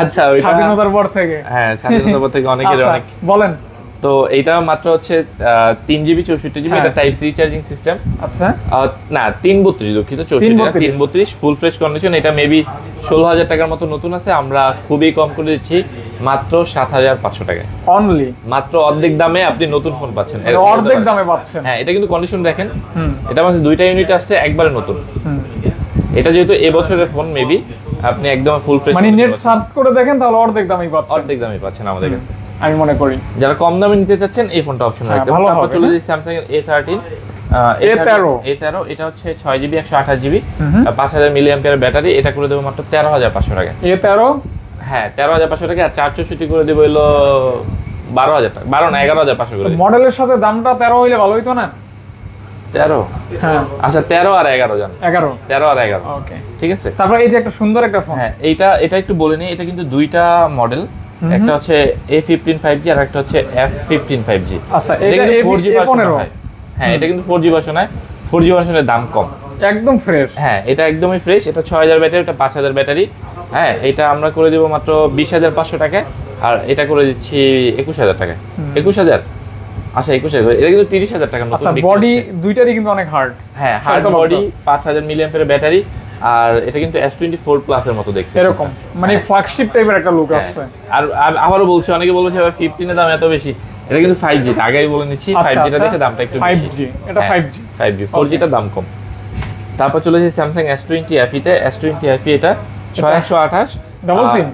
S2: আচ্ছা, ওইটা
S1: স্বাধীনতার পর থেকে।
S2: হ্যাঁ, স্বাধীনতার পর থেকে অনেকের অনেক।
S1: বলেন।
S2: তো এইটা মাত্র হচ্ছে 3GB 64GB, এটা টাইপ সি চার্জিং সিস্টেম।
S1: আচ্ছা,
S2: না 332, দুঃখিত, 332 ফুল ফ্রেশ কন্ডিশন। এটা মেবি 16,000 টাকার মতো নতুন আছে, আমরা খুবই কম করে দিচ্ছি মাত্র 7,500 টাকায়।
S1: অনলি
S2: মাত্র অর্ধেক দামে আপনি নতুন ফোন পাচ্ছেন।
S1: অর্ধেক দামে পাচ্ছেন।
S2: হ্যাঁ, এটা কিন্তু কন্ডিশন দেখেন, এটা মানে 2টা ইউনিট আসছে, একবারে নতুন। এটা যেহেতু এবছরের ফোন, মেবি আপনি একদম ফুল ফ্রেশ,
S1: মানে নেট সার্চ করে দেখেন তাহলে অর্ধেক দামেই
S2: পাচ্ছেন আমাদের কাছে,
S1: আমি মনে করি।
S2: যারা কম দামে নিতে চাচ্ছেন এই ফোনটা অপশন রাখতে পারেন। তারপর চলে যাই স্যামসাং এর A13। A13 এটা হচ্ছে 6GB 128GB 5000 mAh ব্যাটারি। এটা করে দেবো মাত্র 13,500 টাকা।
S1: A13,
S2: হ্যাঁ 13,500 টাকা। আর 464 করে দেবো হলো 12,000 টাকা, 12 না 11,500 করে।
S1: মডেলের সাথে দামটা 13 হইলে ভালো হইতো না?
S2: 13,
S1: হ্যাঁ
S2: আচ্ছা 13 আর 11 জান, 13 আর 11।
S1: ওকে,
S2: ঠিক আছে।
S1: তারপর এই যে একটা সুন্দর একটা ফোন,
S2: হ্যাঁ এটা একটু বলে নিই, এটা কিন্তু দুইটা মডেল, একটা হচ্ছে A15 5G আর একটা হচ্ছে F15 5G।
S1: আচ্ছা,
S2: এটা 4G ভার্সন হয়। হ্যাঁ, এটা কিন্তু 4G ভার্সন হয়। 4G ভার্সনের দাম কম,
S1: একদম ফ্রেশ।
S2: হ্যাঁ, এটা একদমই ফ্রেশ। এটা 6000 ব্যাটারি, এটা 5000 ব্যাটারি। হ্যাঁ, এটা আমরা করে দেব মাত্র 20,500 টাকায়। আর এটা করে দিচ্ছি 21,000 টাকায়। 21,000, আচ্ছা 21,000। এটা কিন্তু 30,000 টাকা নতুন।
S1: আচ্ছা, বডি দুইটারই কিন্তু অনেক হার্ড।
S2: হ্যাঁ, হার্ড বডি, 5000 mAh ব্যাটারি। আর এটা কিন্তু S24 প্লাস এর মতো দেখতে,
S1: এরকম মানে ফ্ল্যাগশিপ টাইপের একটা লুক আছে।
S2: আর আবারও বলছি, অনেকে বলছে ভাই 15 এর দাম এত বেশি। এটা কিন্তু 5G, আগেই বলে নিচ্ছি, 5G টা দেখে দামটা একটু বেশি।
S1: 5G, এটা 5G,
S2: 4G টার দাম কম। তারপর চলে যাই স্যামসাং S20 FE তে। S20 FE এটা 6128
S1: ডাবল সিম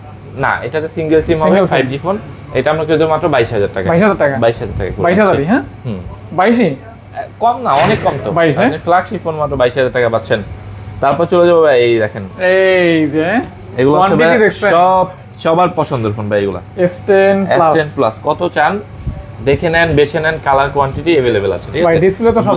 S2: না, এটাতে সিঙ্গেল সিম হবে, 5G ফোন। এটা আমরা করে দেব মাত্র 22,000 টাকা।
S1: 22,000 টাকা,
S2: 22,000 টাকা।
S1: 22,000, হ্যাঁ 22,
S2: কম না, অনেক কম তো। আপনি ফ্ল্যাগশিপ ফোন মাত্র 22,000 টাকা পাচ্ছেন। তারপর চলে যাবো ভাই, এই দেখেন, এই
S1: যে
S2: এগুলো সবার পছন্দের ফোন ভাই, এগুলো S10 প্লাস। কত চান দেখে নেন, বেছে নেন, কালার কোয়ান্টিটি अवेलेबल আছে। ঠিক আছে ভাই,
S1: ডিসপ্লে তো সব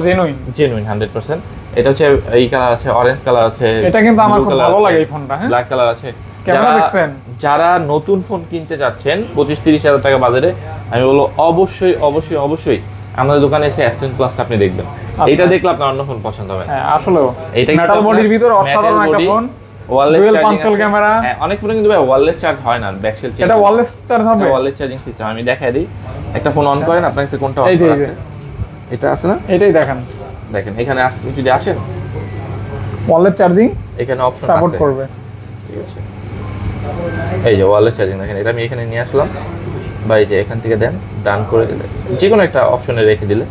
S1: জেনুইন
S2: 100%। এটা হচ্ছে এই কালার আছে, অরেঞ্জ কালার আছে,
S1: এটা কিন্তু আমার খুব ভালো লাগে এই ফোনটা। হ্যাঁ,
S2: ব্ল্যাক কালার আছে।
S1: ক্যামেরা দেখছেন?
S2: যারা নতুন ফোন কিনতে যাচ্ছেন 25-30,000 টাকা বাজারে, আমি বলবো অবশ্যই অবশ্যই অবশ্যই আমাদের দোকানে এসে S10 প্লাসটা আপনি দেখবেন। এটা দেখলে আপনার অন্য ফোন পছন্দ হবে।
S1: হ্যাঁ, আসলে
S2: এটা
S1: মেটাল বডির ভিতর অসাধারণ একটা phone,
S2: wireless
S1: dual
S2: charging
S1: পাঞ্চল camera.
S2: হ্যাঁ, অনেক ফোনে কিন্তু ভাই ওয়্যারলেস চার্জ হয় না, ব্যাকসেল
S1: এটা ওয়্যারলেস চার্জ হবে?
S2: ওয়্যারলেস চার্জিং সিস্টেম আমি দেখাই দিই। একটা ফোন অন করেন, আপনার কাছে কোনটা অন
S1: এই যে,
S2: করা
S1: এই যে।
S2: আছে? এটা আছে না?
S1: এটাই দেখেন,
S2: দেখেন এখানে আপনি যদি আসেন,
S1: ওয়্যারলেস চার্জিং
S2: এখানে অপশন
S1: সাপোর্ট
S2: আছে,
S1: করবে।
S2: ঠিক আছে। এই যে ওয়্যারলেস চার্জিং দেখেন, এটা আমি এখানে নিয়ে আসলাম, বা এই যে এখান থেকে দেন, ডান করে দিলে যে কোনো একটা অপশনে রেখে দিলে,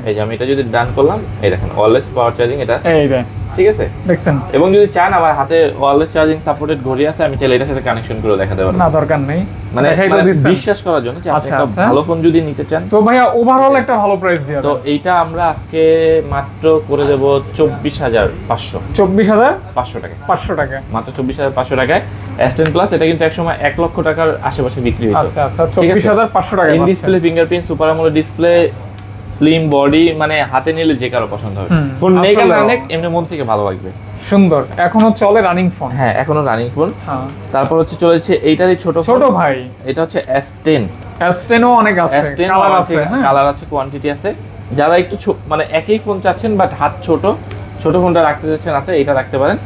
S2: এই যে আমি এটা যদি ডান করলাম, এই দেখেন ওয়্যারলেস পাওয়ার চার্জিং, এটা
S1: এই যে
S2: ঠিক আছে
S1: দেখছেন।
S2: এবং যদি চান আমার হাতে ওয়্যারলেস চার্জিং সাপোর্টেড ঘড়ি আছে, আমি চাইলে এটার সাথে কানেকশন করে দেখাতে পারবো।
S1: না, দরকার নেই,
S2: মানে
S1: দেখাই তো দিচ্ছেন।
S2: বিশ্বাস করার জন্য যে আপনি
S1: আচ্ছা,
S2: একটা
S1: আচ্ছা।
S2: ভালো ফোন যদি নিতে চান।
S1: তো ভাইয়া ওভারঅল একটা ভালো প্রাইস দিয়ে
S2: তো
S1: দেন।
S2: এইটা আমরা আজকে মাত্র করে দেব 24,500
S1: 24,500
S2: টাকা,
S1: 500 টাকা।
S2: মাত্র 24,500 টাকায় S10 প্লাস। এটা কিন্তু একসময় 1 লক্ষ টাকার আশেপাশে বিক্রি হতো।
S1: আচ্ছা আচ্ছা, 24,500 টাকা।
S2: In display fingerprint, super AMOLED display, slim body, মানে হাতে নিলে যে কারো পছন্দ হবে। ফোন নেই কেন অনেক এমনি মন থেকে ভালো লাগবে।
S1: সুন্দর, এখনো চলে রানিং ফোন।
S2: হ্যাঁ, এখনো রানিং ফোন।
S1: হ্যাঁ,
S2: তারপর হচ্ছে চলেছে এইটারই ছোট
S1: ভাই,
S2: এটা হচ্ছে S10।
S1: S10 ও অনেক আছে,
S2: S10
S1: কালার আছে, হ্যাঁ
S2: কালার আছে, কোয়ান্টিটি আছে। যারা একটু মানে একই ফোন চাচ্ছেন বাট হাত ছোট ফোনটা রাখতে যাচ্ছেন হাতে, এটা রাখতে পারেন।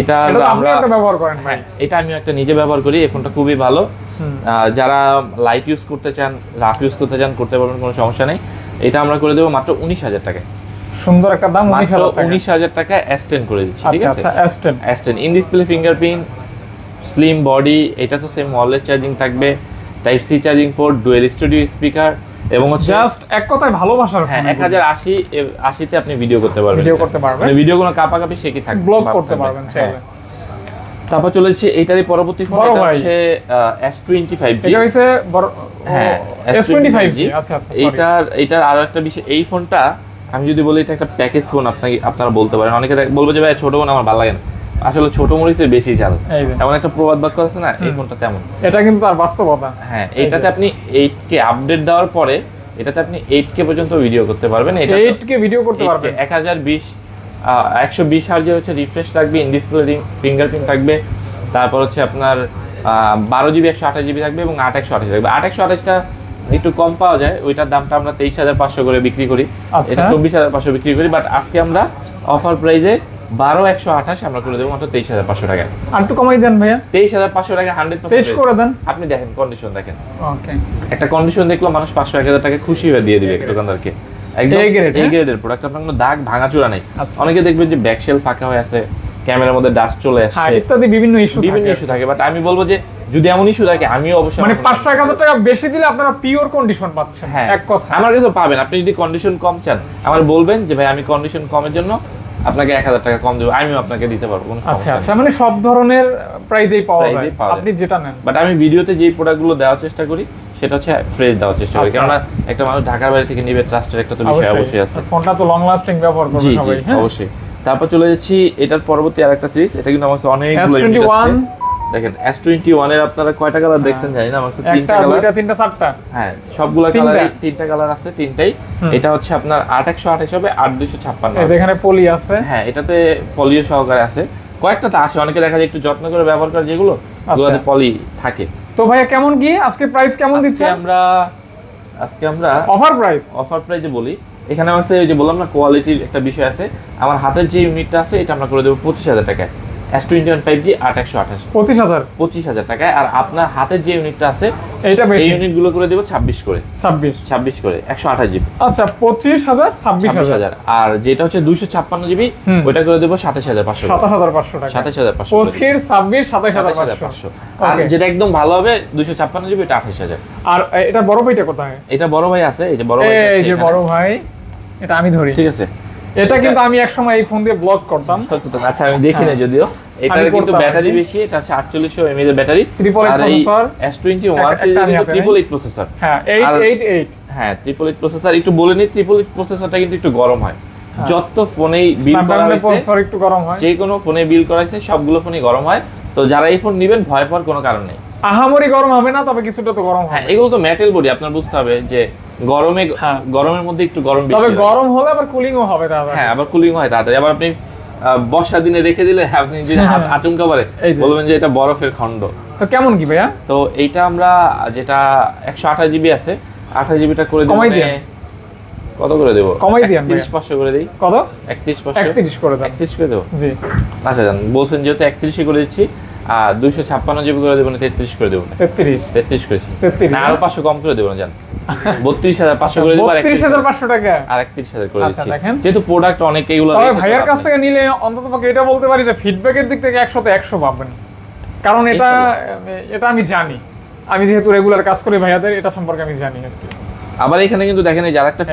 S2: এটা আমরা
S1: ব্যবহার করেন ভাই?
S2: এটা আমিও একটা নিজে ব্যবহার করি, এই ফোনটা খুবই ভালো। যারা লাইট ইউজ করতে চান, রাফ ইউজ করতে চান, করতে পারবেন, কোনো সমস্যা নেই। এটা আমরা করে দেবো মাত্র 19,000 টাকায়।
S1: সুন্দর একটা দাম,
S2: 19,000 টাকা S10 করে দিচ্ছি, ঠিক আছে?
S1: আচ্ছা, S10
S2: in display fingerprint, slim body, এটা তো সেম ওয়্যারলেস চার্জিং থাকবে, type C charging port, dual studio speaker, এবং হচ্ছে
S1: জাস্ট এক কথায় ভালোবাসার।
S2: হ্যাঁ, 1080 তে আপনি ভিডিও করতে পারবেন, মানে ভিডিও কোনো কাপাকাপি সে কি থাকবে,
S1: ব্লগ করতে পারবেন চাইলে।
S2: তারপর চলেছে এইটারই পরবর্তী ফোন, এটা হচ্ছে S25G।
S1: এটা হইছে বড়,
S2: হ্যাঁ,
S1: S25G। আচ্ছা আচ্ছা,
S2: এইটার আরো একটা বিষয়, এই ফোনটা আমি যদি বলি এটা একটা প্যাকেজ ফোন, আপনারা বলতে পারেন। অনেকে বলবে যে ভাই ছোট ফোন আমার ভালো লাগে না, আসলে ছোট মরিচে বেশি ঝাল, এমন একটা প্রবাদ বাক্য আছে না, এই ফোনটা তেমন।
S1: এটা কিন্তু তার বাস্তবতা।
S2: হ্যাঁ, এটাতে আপনি 8K আপডেট দেওয়ার পরে এটাতে আপনি 8K পর্যন্ত ভিডিও করতে পারবেন। এটা
S1: 8K ভিডিও করতে পারবেন।
S2: 120 হার্জের হচ্ছে রিফ্রেশ থাকবে, ইন ডিসপ্লে ফিঙ্গারপ্রিন্ট থাকবে। তারপর হচ্ছে আপনার 12GB 128GB থাকবে এবং 8/128 থাকবে। 8/128টা একটু কম পাওয়া যায়, ওইটার দামটা আমরা 23,500 করে বিক্রি করি, এটা 24,500 বিক্রি করি। বাট আজকে আমরা অফার প্রাইসে 12/128 আমরা করে দেবো মাত্র 23,500 টাকায়।
S1: আর একটু কমাই দেন ভাইয়া,
S2: 23,500 টাকা 100%
S1: 23 করে দেন।
S2: আপনি দেখেন কন্ডিশন দেখেন,
S1: ওকে,
S2: একটা কন্ডিশন দেখলো মানুষ 500-1000 টাকা খুশি হয়ে দিয়ে দিবে দোকানদারকে। একদম এই গ্রেডের প্রোডাক্ট, আপনার কোনো দাগ ভাঙাচোরা নেই। অনেকে দেখবেন যে ব্যাকশেল ফাঁকা হয়ে আছে, ক্যামেরার মধ্যে ডাস্ট চলে আসছে,
S1: ইত্যাদি বিভিন্ন ইস্যু
S2: থাকে। বাট আমি বলবো যে যদি এমন ইস্যু থাকে, আমিও অবশ্যই,
S1: মানে 500-1000 টাকা বেশি দিলে আপনারা পিওর কন্ডিশন পাচ্ছেন।
S2: হ্যাঁ,
S1: এক কথা
S2: আমার কাছে পাবেন। আপনি যদি কন্ডিশন কম চান, আমার বলবেন যে ভাই আমি কন্ডিশন কমের জন্য আপনাকে 1000 টাকা কম দেবো, আমিও আপনাকে দিতে পারবো, কোনো সমস্যা নেই।
S1: আচ্ছা, মানে সব ধরনের প্রাইজেই পাওয়া যায়, আপনি যেটা নেন।
S2: বাট আমি ভিডিওতে যেই প্রোডাক্টগুলো দেওয়ার চেষ্টা করি সেটা হচ্ছে ফ্রেশ দেওয়ার চেষ্টা করি, কারণ একটা মানুষ ঢাকার বাইরে থেকে নিবে, ট্রাস্টের একটা তো বিষয় অবশ্যই আছে।
S1: ফোনটা তো লং লাস্টিং ব্যবহার করবে সবাই, হ্যাঁ
S2: অবশ্যই। তারপর চলে যাচ্ছি এটার পরবর্তী আরেকটা সিরিজ, এটা কিন্তু আমার অনেকগুলো দেখেন। S21 এর আপনারা কয়টা কালার দেখছেন জানি না, আমার কাছে 3টা কালার,
S1: 2টা 3টা 4টা,
S2: হ্যাঁ সবগুলা কালারই 3টা কালার আছে, 3টাই। এটা হচ্ছে আপনার 8/128 হবে, 8/256
S1: এই যেখানে পলি আছে,
S2: হ্যাঁ এটাতে পলিও সহকারে আছে। কয়েকটা তো আসে, অনেকে দেখা যায় একটু যত্ন করে ব্যবহার করে, যেগুলো ওগুলোতে পলি থাকে।
S1: তো ভাইয়া কেমন কি আজকে প্রাইস কেমন দিচ্ছেন?
S2: আজকে আমরা অফার প্রাইসে বলি। এখানে আছে ওই যে বললাম না, কোয়ালিটির একটা বিষয় আছে। আমার হাতের যে ইউনিটটা আছে এটা আমরা করে দেবো 25,000 টাকায়, S21 5G 8/128 25,000 টাকায়। আর আপনার হাতের যে ইউনিটটা আছে এই ইউনিটগুলো করে দেবো 26 করে 128GB।
S1: আচ্ছা, 25,000 26,000।
S2: আর যেটা হচ্ছে 256GB ওটা করে দেবো 27,500 টাকা, 27,500।
S1: 25 26 27,500।
S2: আর যেটা একদম ভালো হবে 256GB, এটা 28,000।
S1: আর এটা বড় ভাইটা কোথায়?
S2: এটা বড় ভাই আছে, এই যে বড় ভাই,
S1: এই যে বড় ভাই, এটা আমি ধরি,
S2: ঠিক আছে?
S1: এটা কিন্তু আমি এক সময় এই ফোন দিয়ে ব্লগ করতাম।
S2: আচ্ছা, আমি দেখি না যদিও। এটার কিন্তু ব্যাটারি বেশি, এটা হচ্ছে 4800 mAh এর ব্যাটারি,
S1: আর এই
S2: S21 সিরিজের কিন্তু 888 প্রসেসর।
S1: হ্যাঁ, 888,
S2: হ্যাঁ 888 প্রসেসর। একটু বলে নি, 888 প্রসেসরটা কিন্তু একটু গরম হয়, যত ফোনেই বিল করা হয়েছে
S1: প্রসেসর একটু গরম হয়,
S2: যে কোনো ফোনে বিল করা হয়েছে সবগুলো ফোনই গরম হয়। তো যারা এই ফোন নেবেন ভয় পাওয়ার কোনো কারণ নেই,
S1: আহামরি গরম হবে না, তবে কিছুটা তো গরম হবে।
S2: হ্যাঁ, এগুলো তো মেটাল বডি, আপনার বুঝতে হবে যে গরমের মধ্যে একটু গরম বেশি,
S1: তবে গরম হলে আবার কুলিংও হবে তাড়াতাড়ি।
S2: হ্যাঁ, আবার কুলিং হয় তাড়াতাড়ি। আবার আপনি বর্ষা দিনে রেখে দিলে আপনি যদি আচমকা পারে বলবেন যে এটা বরফের খন্ড।
S1: তো কেমন কি ভাইয়া?
S2: তো এইটা আমরা যেটা 128GB আছে, 28GBটা করে দেব কত করে দেবো?
S1: কমাই দিয়েন
S2: 31,500 করে দিই।
S1: কত?
S2: 31,500।
S1: 31 করে দেন।
S2: 31 করে দেবো?
S1: জি।
S2: আচ্ছা জান, বলছেন যেহেতু 31 করে দিচ্ছি, আর 256 জিবি করে দেবো না 33 করে দেবো? 33 করেছি। না আরো 500 কম করে দেবো না জান, 32,500 করে দেবো।
S1: 32,500 টাকা
S2: আর 31,000 করে
S1: আচ্ছা,
S2: দিচ্ছি,
S1: দেখেন।
S2: যেহেতু প্রোডাক্ট অনেক এগুলো।
S1: তবে ভাইয়ার কাছ থেকে নিলে অন্তত পক্ষে এটা বলতে পারি যে ফিডব্যাকের দিক থেকে 100 তে 100 পাবেন, কারণ এটা আমি জানি, আমি যেহেতু রেগুলার কাজ করি ভাইয়াদের, এটা সম্পর্কে আমি জানি আর কি।
S2: আবার এখানে কিন্তু দেখেন, এই যার একটা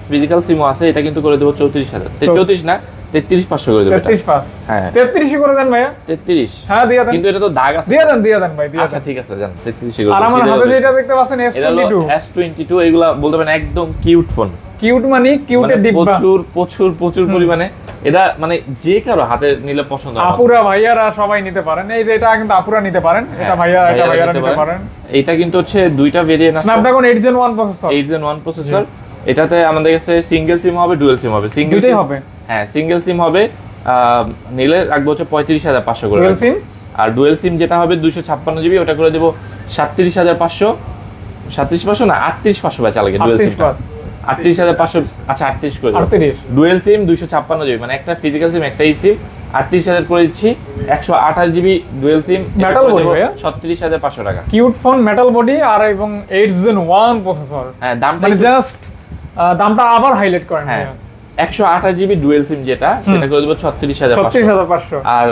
S2: ফিজিক্যাল সিমও আছে, এটা কিন্তু করে দেবো 34,000। 34 না 33,500 করে দেবো।
S1: 33,500।
S2: হ্যাঁ
S1: 33 করে দেন ভাইয়া।
S2: 33?
S1: হ্যাঁ দিয়ে দেন।
S2: কিন্তু এটা তো দাগ আছে।
S1: দিয়ে দেন ভাই, দিয়ে
S2: আচ্ছা
S1: দেন।
S2: ঠিক আছে জান, 33 করে।
S1: আর আমার হাতে যেটা দেখতে পাচ্ছেন S22।
S2: S22 এগুলা বলতে পারেন একদম কিউট ফোন।
S1: কিউট মানে কিউটের ডিব্বা।
S2: প্রচুর পরিমাণে এটা মানে যে কারো হাতে নিলে পছন্দ হবে।
S1: আপুরা ভাইয়ারা সবাই নিতে পারেন, এই যে এটা কিন্তু আপুরা নিতে পারেন, এটা ভাইয়ারা নিতে পারেন।
S2: এটা কিন্তু হচ্ছে দুইটা ভেরিয়েন্ট আছে।
S1: Snapdragon 8 Gen 1 processor.
S2: 8 Gen 1 processor. এটাতে আমাদের কাছে সিঙ্গেল সিম হবে, ডুয়াল সিম হবে।
S1: দুটোই হবে।
S2: হ্যাঁ সিঙ্গেল সিম হবে, নিলে রাখবো হচ্ছে 35,500 করে।
S1: Dual SIM.
S2: আর ডুয়াল সিম যেটা হবে 256 জিবি, ওটা করে দেবো 37,500। 37,500 না 38,500 বাঁচা লাগে ডুয়াল সিম। 38,500। আচ্ছা 38 করে দেবো। ডুয়াল সিম 256 জিবি, মানে একটা ফিজিক্যাল সিম একটা ই সিম। 38,000 করে দিচ্ছি। 128 GB dual SIM,
S1: metal body ভাইয়া।
S2: 36,500 টাকা।
S1: কিউট ফোন, মেটাল বডি আর এবং 8 Gen 1 প্রসেসর।
S2: হ্যাঁ দামটা
S1: মানে জাস্ট দামটা আবার হাইলাইট করেন।
S2: হ্যাঁ 128 জিবি ডুয়াল সিম যেটা, সেটা করে দেবো 36,500। আর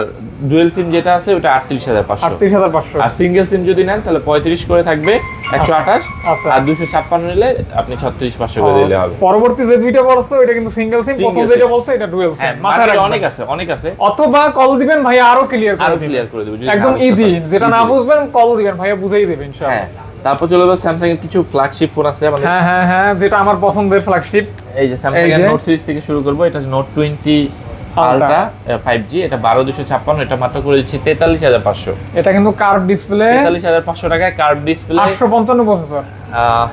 S2: ডুয়াল সিম যেটা আছে ওটা 38,500। আর সিঙ্গেল সিম যদি নেন তাহলে 35 করে থাকবে 128।
S1: আচ্ছা।
S2: আর 256 নিলে আপনি 36,500 করে দিলে হবে।
S1: পরবর্তী যে দুইটা বলছো এটা কিন্তু সিঙ্গেল সিম, প্রথম যেটা বলছো এটা ডুয়াল সিম। মাথায় রাখবেন,
S2: অনেক আছে।
S1: অথবা কল দিবেন ভাইয়া, আরো ক্লিয়ার করে দেব। একদম ইজি, যেটা না বুঝবেন কল দিবেন ভাইয়া, বুঝাই দেবেন ইনশাআল্লাহ।
S2: হ্যাঁ তারপর চলে যাবো স্যামসাং এর কিছু ফ্ল্যাগশিপ ফোন আছে আমাদের।
S1: হ্যাঁ যেটা আমার পছন্দের ফ্ল্যাগশিপ।
S2: এই যে স্যামসাং এর নোট সিরিজ থেকে শুরু করব। এটা নোট 20 আলট্রা 5G, এটা 12256, এটা মাত্র করে দিচ্ছি 43,500।
S1: এটা কিন্তু কার্ভ ডিসপ্লে,
S2: 43,500 টাকায় কার্ভ ডিসপ্লে,
S1: 855 প্রসেসর।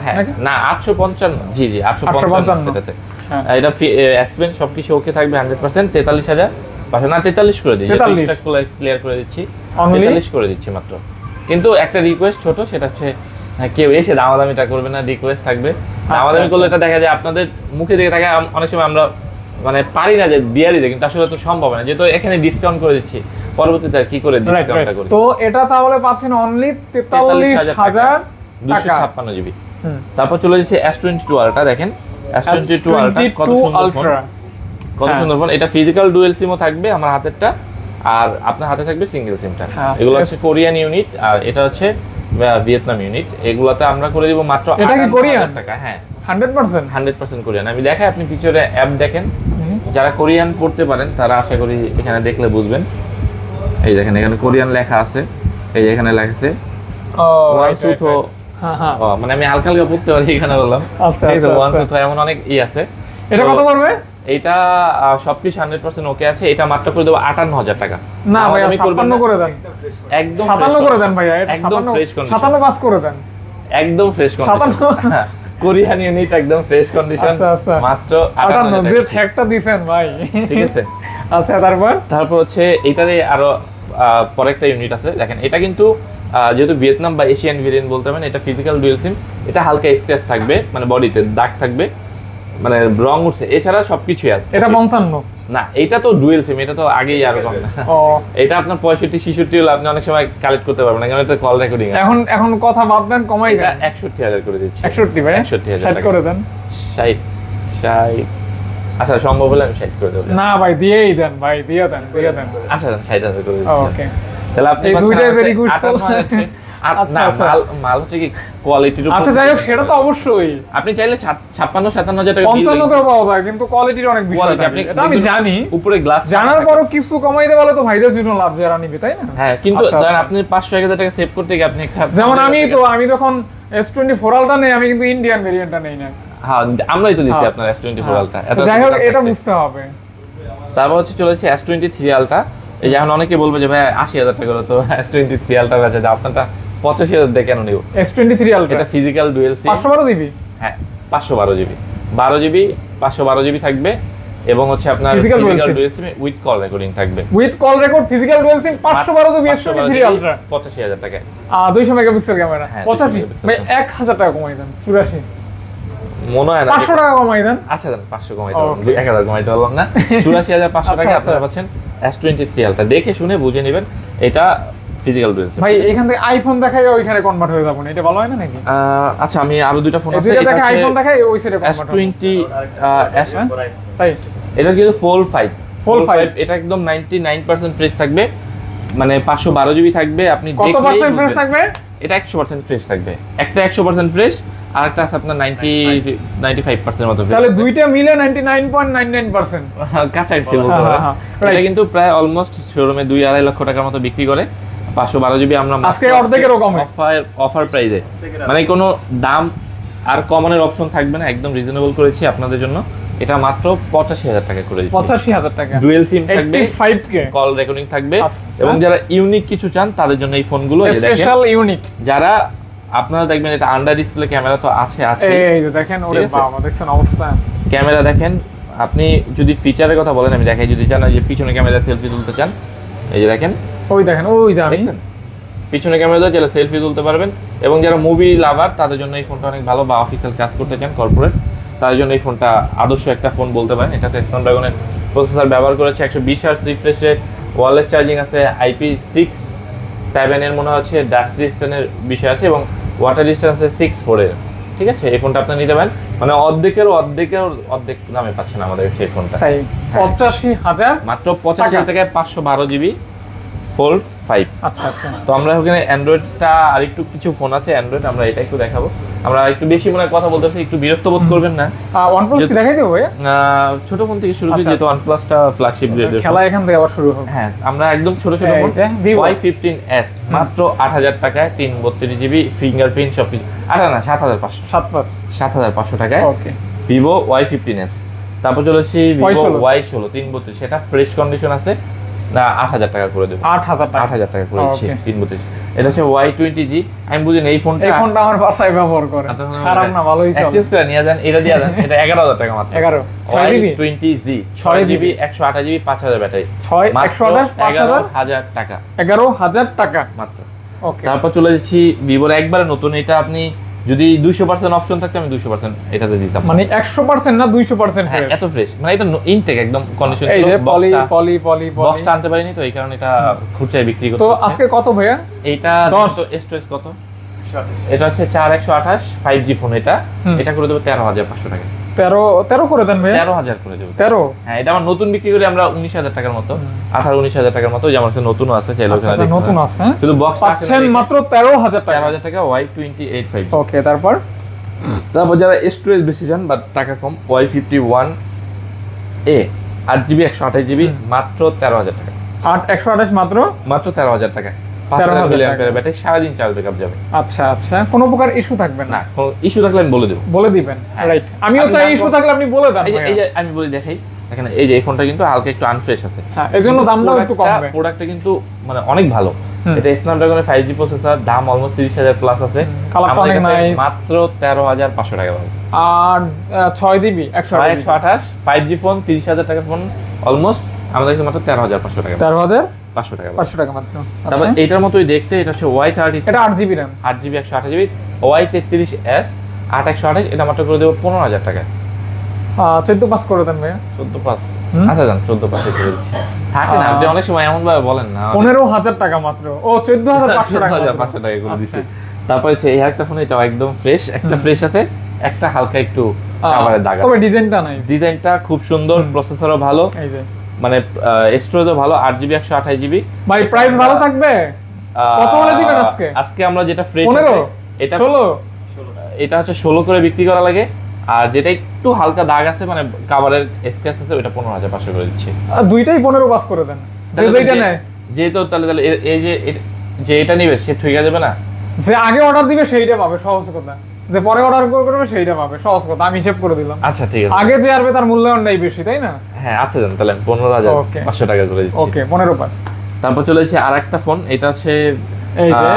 S2: হ্যাঁ না 855, জি 855 এটাতে। এটা এস পেন সবকিছু ওকে থাকবে 100%। 43,500 না 43 করে দিই, 43টা ক্লিয়ার করে দিচ্ছি, 43 করে দিচ্ছি মাত্র। কিন্তু একটা রিকোয়েস্ট ছোট, সেটা হচ্ছে কেউ এসে দামাদামিটা করবে না, রিকোয়েস্ট থাকবে। দামাদামি করলে এটা দেখা যায় আপনাদের মুখে দেখে থাকে, অনেক সময় আমরা মানে পারি না যে দিয়ে দিতে, কিন্তু আসলে তো সম্ভব না, যেহেতু এখানে ডিসকাউন্ট করে দিচ্ছি, পরবর্তীতে কি করে ডিসকাউন্টটা করি।
S1: তো এটা তাহলে পাচ্ছেন অনলি 43,256
S2: জিবি। তারপর চলে যাচ্ছে S22 আলট্রা। দেখেন S22 আলট্রা কত সুন্দর ফোন। এটা ফিজিক্যাল ডুয়াল সিমও থাকবে আমার হাতেরটা, আর আপনার হাতে থাকবে সিঙ্গেল সিমটা। এগুলো হচ্ছে কোরিয়ান ইউনিট, আর এটা হচ্ছে ভিয়েতনাম ইউনিট। এগুলাতে আমরা করে দিব মাত্র 58,000 টাকা। হ্যাঁ 100% কোরিয়ান। আমি দেখাই, আপনি পিছনে অ্যাপ দেখেন, যারা কোরিয়ান পড়তে পারেন তারা আশা করি এখানে দেখলে বুঝবেন। এই দেখেন এখানে কোরিয়ান লেখা আছে, এই এখানে লেখা আছে ওয়ানসুথো। মানে আমি হালকা হালকা পড়তে পারি, এখানে বললাম ওয়ানসুথো, এমন অনেক ই আছে।
S1: এটা কত পড়বে?
S2: এটা সবকিছু 100% ওকে আছে। এটা মাত্র করে দেবো 58,000 টাকা।
S1: না ভাই 57 করে দেন,
S2: একদম
S1: 57 করে দেন ভাইয়া,
S2: একদম ফ্রেশ কন্ডিশন,
S1: 57 করে দেন,
S2: একদম ফ্রেশ কন্ডিশন। কোরিয়ান ইউনিট একদম ফ্রেশ কন্ডিশন, মাত্র 58,000
S1: যে ফ্যাক্টটা দিবেন ভাই, ঠিক আছে। আচ্ছা তারপর
S2: হচ্ছে এটারে আরো পরে একটা ইউনিট আছে। দেখেন এটা কিন্তু যেহেতু ভিয়েতনাম বা এশিয়ান ভেরিয়েন্ট বলতে পারেন, এটা ফিজিক্যাল ডুয়াল সিম। এটা হালকা স্ক্র্যাচ থাকবে, মানে বডিতে দাগ থাকবে, মানে রং উঠছে, এছাড়া সবকিছুই আছে।
S1: এটা 55
S2: না, এটা তো ডুয়াল সিম, এটা তো আগেই আর কম না। এটা আপনার 65-66 হলে আপনি অনেক সময় কালেক্ট করতে পারবেন না, কারণ এটা কল রেকর্ডিং আছে।
S1: এখন কথা বাদ দেন, কমাই দেন।
S2: 61,000 করে দিচ্ছি।
S1: 61 ভাই,
S2: 61,000
S1: টাকা করে দেন।
S2: 60 আচ্ছা সম্ভব হলে আমি 60 করে দেব।
S1: না ভাই দিয়েই দেন ভাই, দিয়ে দেন।
S2: আচ্ছা 60,000 করে দিচ্ছি।
S1: ওকে,
S2: তাহলে আপনি
S1: দুইটা ভেরি গুড।
S2: আচ্ছা মাল হচ্ছে কি কোয়ালিটির উপর।
S1: আচ্ছা যাই হোক, সেটা তো অবশ্যই
S2: আপনি চাইলে 56-57,000 টাকা
S1: 55 টাকা পাওয়া যায়, কিন্তু কোয়ালিটির অনেক বিষয় থাকে, এটা আমি জানি।
S2: উপরে গ্লাস
S1: জানার পরও কিছু কমাইতে বলে তো ভাইদের জন্য লাভ, যারা নিবে, তাই না?
S2: হ্যাঁ, কিন্তু ধরেন আপনি 500-1000 টাকা সেভ করতে গিয়ে আপনি একটা,
S1: যেমন আমি যখন S24 আলট্রা নেই, আমি কিন্তু ইন্ডিয়ান ভেরিয়েন্টটা নেই না।
S2: হ্যাঁ আমরাই তো দিছি আপনার S24 আলট্রা।
S1: যাই হোক, এটা বুঝতে হবে।
S2: তারপর হচ্ছে চলেছে S23 আলট্রা। এই যে এখন অনেকে বলবে যে ভাই 80,000 টাকা তো S23 আলট্রা আছে, যে আপনারটা 85,000 দিয়ে কেন নিব?
S1: S23 আলট্রা
S2: এটা ফিজিক্যাল ডুয়াল সিম,
S1: 512 জিবি।
S2: হ্যাঁ 512 জিবি, 512 জিবি থাকবে, এবং হচ্ছে আপনার
S1: physical dual
S2: SIM with call recording থাকবে।
S1: With call record physical dual SIM 512 GB S23 ultra,
S2: 85,000 টাকায়।
S1: 200 মেগাপিক্সেল ক্যামেরা, 85 ভাই 1000 টাকা কমাই দেন, 84।
S2: মনে হয় না
S1: 500 টাকা কমাই দেন।
S2: আচ্ছা দেন 500 কমাইতে পারলাম, 1000 কমাইতে পারলাম না। 84,500 টাকা আপনারা পাচ্ছেন S23 আলট্রা। দেখে শুনে বুঝে নেবেন, এটা ফিজিক্যাল ডুয়েল সিম।
S1: ভাই এখান থেকে আইফোন দেখাই ওইখানে কনভার্ট হয়ে যাবো না, এটা ভালো হয় না নাকি?
S2: আচ্ছা আমি আরো দুইটা ফোন আছে,
S1: এটা দেখে আইফোন দেখাই ওই সাইডে কনভার্ট হবে।
S2: S20 S
S1: তাই
S2: এটা কিন্তু Fold 5
S1: Fold 5
S2: এটা একদম 99% ফ্রেশ থাকবে, মানে 512 জিবি থাকবে। আপনি
S1: কত
S2: দেখলেই
S1: পার্সেন্ট ফ্রেশ
S2: বুঝবেন।
S1: থাকবে?
S2: এটা 100% ফ্রেশ থাকবে, একটা 100% ফ্রেশ আর একটা আছে আপনার 95% মতো ফ্রেশ।
S1: তাহলে দুইটা মিলে 99.99%।
S2: কাছাকাছি বলতে পারেন। এটা কিন্তু প্রায় অলমোস্ট শোরুমে 2-2.5 লক্ষ টাকার মতো বিক্রি করে। 512 জিবি আমরা
S1: আজকে অর্ধেকেরও কমে
S2: অফার প্রাইসে, মানে কোনো দাম আর কমানোর অপশন থাকবে না, একদম রিজনেবল করেছি আপনাদের জন্য। এটা মাত্র 85,000 টাকা করে দিচ্ছি।
S1: 85,000 টাকা,
S2: ডুয়েল সিম থাকবে,
S1: 85K
S2: কল রেকর্ডিং থাকবে।
S1: আচ্ছা।
S2: এবং যারা ইউনিক কিছু চান তাদের জন্য এই ফোনগুলো এই যে দেখেন,
S1: স্পেশাল ইউনিক।
S2: যারা আপনারা দেখবেন এটা আন্ডার ডিসপ্লে ক্যামেরা তো আছে।
S1: এই যে দেখেন, ওরে বাবা দেখছেন অবস্থা।
S2: ক্যামেরা দেখেন, আপনি যদি ফিচারের কথা বলেন আমি দেখাই, যদি চান যে পিছনে ক্যামেরা সেলফি তুলতে চান, এই যে দেখেন,
S1: ওই দেখেন, ওই যে
S2: দেখছেন পিছনে ক্যামেরা দিয়ে যারা সেলফি তুলতে পারবেন। এবং যারা মুভি লাভার তাদের জন্য এই ফোনটা অনেক ভালো, বা অফিসিয়াল কাজ করতে চান কর্পোরেট, তাদের জন্য এই ফোনটা আদর্শ একটা ফোন বলতে পারেন। এটাতে স্ন্যাপড্রাগনের প্রসেসর ব্যবহার করেছে, 120 hertz refresh rate, wireless charging আছে, IP67 এর মনে হচ্ছে ডাস্ট রেজিস্ট্যান্সের বিষয় আছে, এবং ওয়াটার রেজিস্ট্যান্স আছে 6.4 এর। ঠিক আছে, এই ফোনটা আপনি নিতে পারেন, মানে অর্ধেক দামে পাচ্ছেন আমাদের কাছে এই ফোনটা।
S1: তাই 85,000
S2: মাত্র 85,000 টাকায় 512 জিবি Fold 5।
S1: আচ্ছা আচ্ছা।
S2: তো আমরা ওখানে অ্যান্ড্রয়েডটা আর একটু কিছু ফোন আছে অ্যান্ড্রয়েড, আমরা এটা একটু দেখাবো। আমরা একটু বেশি মনে হয় কথা বলতেছি, একটু বিরক্ত বোধ করবেন না।
S1: OnePlus কি দেখাই দেবো?
S2: ছোট ফোন থেকে শুরু করি, যেহেতু OnePlus-টা ফ্ল্যাগশিপ গ্রেডের
S1: খেলা এখান থেকে আবার শুরু হবে।
S2: হ্যাঁ, আমরা একদম ছোট ফোন Y15s মাত্র 8,000 টাকায় 332 জিবি ফিঙ্গারপ্রিন্ট সবকিছু। আরে না, 7,500 টাকায়
S1: ওকে
S2: Vivo Y15s। তারপর চলেছি Vivo Y16 332, সেটা ফ্রেশ কন্ডিশন আছে না, 8,000 টাকা করে দেবো। 8,000 টাকা করে দিচ্ছি 332। এটা হচ্ছে Y20G। আমি বুঝি এই ফোনটা
S1: আমার বাসায় ব্যবহার করে, খারাপ না, ভালোই চলে।
S2: এক্সচেঞ্জ করে নিয়ে যান, এটা দিয়ে দেন। এটা 11,000 টাকা মাত্র।
S1: 11
S2: Y20G 6GB 128 জিবি 5,000 ব্যাটারি,
S1: 128
S2: টাকা,
S1: 11,000 টাকা
S2: মাত্র।
S1: ওকে।
S2: তারপর চলে যাচ্ছি ভিভোর একবারে নতুন, এটা আপনি যদি 200% অপশন থাকতো আমি 200% এটাতে দিতাম,
S1: মানে 100% না 200%।
S2: হ্যাঁ, এত ফ্রেশ, মানে এটা ইনটেক একদম কন্ডিশন।
S1: এই যে পলি
S2: বক্সটা আনতে পারিনি তো, এই কারণে এটা খুচরায় বিক্রি করতে।
S1: তো আজকে কত ভাইয়া?
S2: এটা 10 স্টোরেজ কত? এটা হচ্ছে 4128 5G ফোন। এটা করে দেবো 13,500 টাকা।
S1: 13 করে দেন ভাইয়া?
S2: 13,000 করে দেবো।
S1: 13?
S2: হ্যাঁ, এটা আমার নতুন বিক্রি করি আমরা 19,000 টাকার মতো, 18-19,000 টাকার মতো। যেমন নতুনও আছে, চাইলে
S1: নতুন আছে,
S2: কিন্তু বক্স
S1: পাচ্ছেন মাত্র 13,000 টাকা।
S2: 13,000 টাকা Y28 5G।
S1: ওকে। তারপর
S2: যারা স্টোরেজ বেশি চান বা টাকা কম, Y51A 8GB 128 জিবি মাত্র 13,000 টাকা।
S1: 128 মাত্র
S2: 13,000 টাকা। 5,000 mAh ব্যাটারি, সারাদিন চার্জ ব্যাকআপ যাবে।
S1: আচ্ছা আচ্ছা, কোনো প্রকার ইস্যু থাকবে না?
S2: না, কোনো ইস্যু থাকলে আমি বলে দেব।
S1: বলে দিবেন,
S2: হ্যাঁ।
S1: রাইট। আমিও চাই ইস্যু থাকলে আপনি বলে দেন।
S2: এই যে আমি বলি দেখাই, দেখেন এই যে এই ফোনটা কিন্তু হালকা একটু আনফ্রেশ আছে।
S1: হ্যাঁ, এজন্য দামটাও একটু কমবে।
S2: প্রোডাক্টটা কিন্তু মানে অনেক ভালো। এটা স্ন্যাপড্রাগনের 5G প্রসেসর, দাম অলমোস্ট 30,000 প্লাস আছে।
S1: কালারটা অনেক নাইস।
S2: মাত্র 13,500 টাকা পাবেন।
S1: আর 6GB
S2: 128 5G ফোন, 30,000 টাকার ফোন অলমোস্ট আমাদের কাছে মাত্র 13,500 টাকা।
S1: 13,500
S2: টাকা,
S1: 500 টাকা মাত্র।
S2: তারপর এটার মতোই দেখতে, এটা হচ্ছে Y30,
S1: এটা 8GB RAM,
S2: 8GB 128 GB. Y33s 8/128, এটা মাত্র করে দেবো 15,000 টাকা।
S1: 14 করে দেন ভাইয়া।
S2: 14 আচ্ছা যান 14 করে দিচ্ছি। থাকে না, আপনি অনেক সময় এমন ভাবে বলেন না।
S1: 15,000 টাকা মাত্র। ও 14,500 টাকা,
S2: 14,500 টাকা করে দিচ্ছি। তারপরে এই একটা ফোন, এটাও একদম ফ্রেশ, একটা ফ্রেশ আছে, একটা হালকা একটু কাভারের দাগ আছে,
S1: তবে ডিজাইনটা নাইস।
S2: ডিজাইনটা খুব সুন্দর, প্রসেসরও ভালো,
S1: এই যে
S2: মানে স্টোরেজও ভালো, 8GB 128 জিবি।
S1: ভাই প্রাইস ভালো থাকবে? কত বলে দিবেন আজকে?
S2: আজকে আমরা যেটা ফ্রেশ
S1: 15,
S2: এটা
S1: 16,
S2: এটা হচ্ছে 16 করে বিক্রি করা লাগে। আর যেটা একটু হালকা দাগ আছে, মানে কাভারের স্ক্র্যাচ আছে, ওটা 15,500 করে দিচ্ছি।
S1: দুইটাই 15 করে দেন। যেটা নেয়
S2: যেহেতু তাহলে এই যে এটা নিবে সে ঠিক যাবে না,
S1: যে আগে অর্ডার দিবে সেইটা পাবে, সহজ কথা। যে পরে অর্ডার করবে সেইটা পাবে, সহজ কথা। আমি হিসাব করে দিলাম।
S2: আচ্ছা ঠিক আছে,
S1: আগে যে আসবে তার মূল্যায়নটাই বেশি, তাই না?
S2: হ্যাঁ আচ্ছা দেন, তাহলে 15,500 টাকা করে দিচ্ছি।
S1: ওকে, 15
S2: তারপর চলে এসেছে আরেকটা ফোন, এটা হচ্ছে
S1: এই যে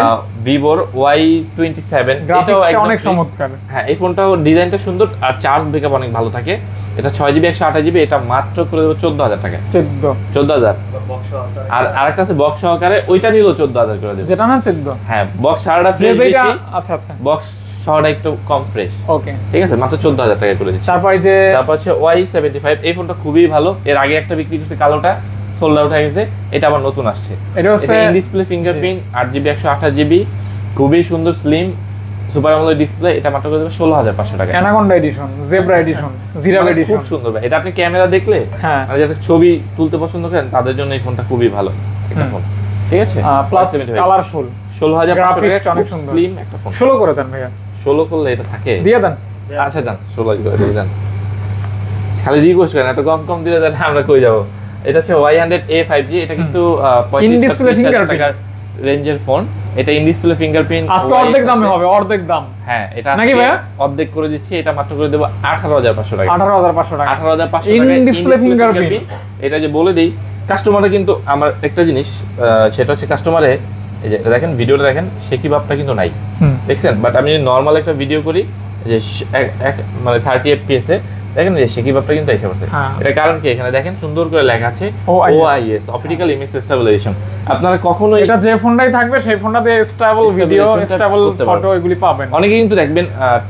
S2: ভিভোর Y27।
S1: গ্রাফিক্সটা অনেক চমৎকার।
S2: হ্যাঁ, এই ফোনটাও ডিজাইনটা সুন্দর আর চার্জ ব্যাকআপ অনেক ভালো থাকে। এটা 6GB 128 জিবি, এটা মাত্র করে দেবো 14,000 টাকা। 14,000। আর আরেকটা আছে বক্স সহকারে, ওইটা নিলেও 14,000 করে দেবো।
S1: যেটা না 14?
S2: হ্যাঁ, বক্স সারাটা ফ্রেশ বেশি।
S1: আচ্ছা আচ্ছা,
S2: বক্স শহরটা একটু কম ফ্রেশ।
S1: ওকে,
S2: ঠিক আছে, মাত্র 14,000 টাকা করে দিচ্ছি।
S1: তারপর এই যে
S2: তারপর হচ্ছে Y75, এই ফোনটা খুবই ভালো। এর আগে একটা বিক্রি করছে কালোটা, সোল্ড আউট হয়ে গেছে, এটা আবার নতুন আসছে।
S1: এটা হচ্ছে
S2: in display fingerprint, 8GB 128GB, খুবই সুন্দর স্লিম সুপার আমোলেড ডিসপ্লে। এটা মাত্র করে দেবে 16,500 টাকা।
S1: Anaconda edition, zebra edition, giraffe edition,
S2: খুব সুন্দর ভাই। এটা আপনি ক্যামেরা দেখলে,
S1: হ্যাঁ,
S2: মানে যারা ছবি তুলতে পছন্দ করেন তাদের জন্য এই ফোনটা খুবই ভালো একটা ফোন। ঠিক আছে,
S1: প্লাস কালারফুল,
S2: 16,500
S1: গ্রাফিক্স
S2: টাকা,
S1: অনেক
S2: খুব
S1: সুন্দর।
S2: স্লিম একটা ফোন।
S1: 16 করে দেন ভাইয়া,
S2: 16 করলে এটা থাকে,
S1: দিয়ে দেন।
S2: আচ্ছা দেন 16 করে দিয়ে দেন। খালি রিকোয়েস্ট করেন, এত কম কম দিলে দেন, আমরা কই যাব। এটা হচ্ছে Y100A 5G, এটা কিন্তু
S1: ইন ডিসপ্লে
S2: 35,000
S1: ফিঙ্গারপ্রিন্ট
S2: টাকার রেঞ্জের ফোন। এটা ইন ডিসপ্লে ফিঙ্গারপ্রিন্ট,
S1: আজকে অর্ধেক দামে হবে, অর্ধেক দাম।
S2: হ্যাঁ, এটা
S1: নাকি
S2: আজকে
S1: ভাইয়া?
S2: অর্ধেক করে দিচ্ছি। এটা মাত্র করে দেব 18,500 টাকা।
S1: 18,500 টাকা
S2: 18,500
S1: ইন
S2: টাকা
S1: ডিসপ্লে ফিঙ্গারপ্রিন্ট।
S2: এটা যে বলে দেই কাস্টমাররা, কিন্তু আমার একটা জিনিস সেটা হচ্ছে কাস্টমারে, এই যে দেখেন ভিডিওটা দেখেন, শেকি ভাবটা কিন্তু নাই, দেখছেন। বাট আমি নরমাল একটা ভিডিও করি যে মানে 30 FPS এ, দেখেন যে শেকি ভাবটা কিন্তু এসে পড়ছে। এটা কারণ কি, এখানে দেখেন সুন্দর করে লেখা আছে OIS, অপটিক্যাল ইমেজ স্টেবিলাইজেশন। আপনারা কখনোই
S1: এটা যে ফোনটাই থাকবে সেই ফোনটাতে স্টেবল ভিডিও, স্টেবল ফটো এগুলি পাবেন।
S2: অনেকে কিন্তু দেখবেন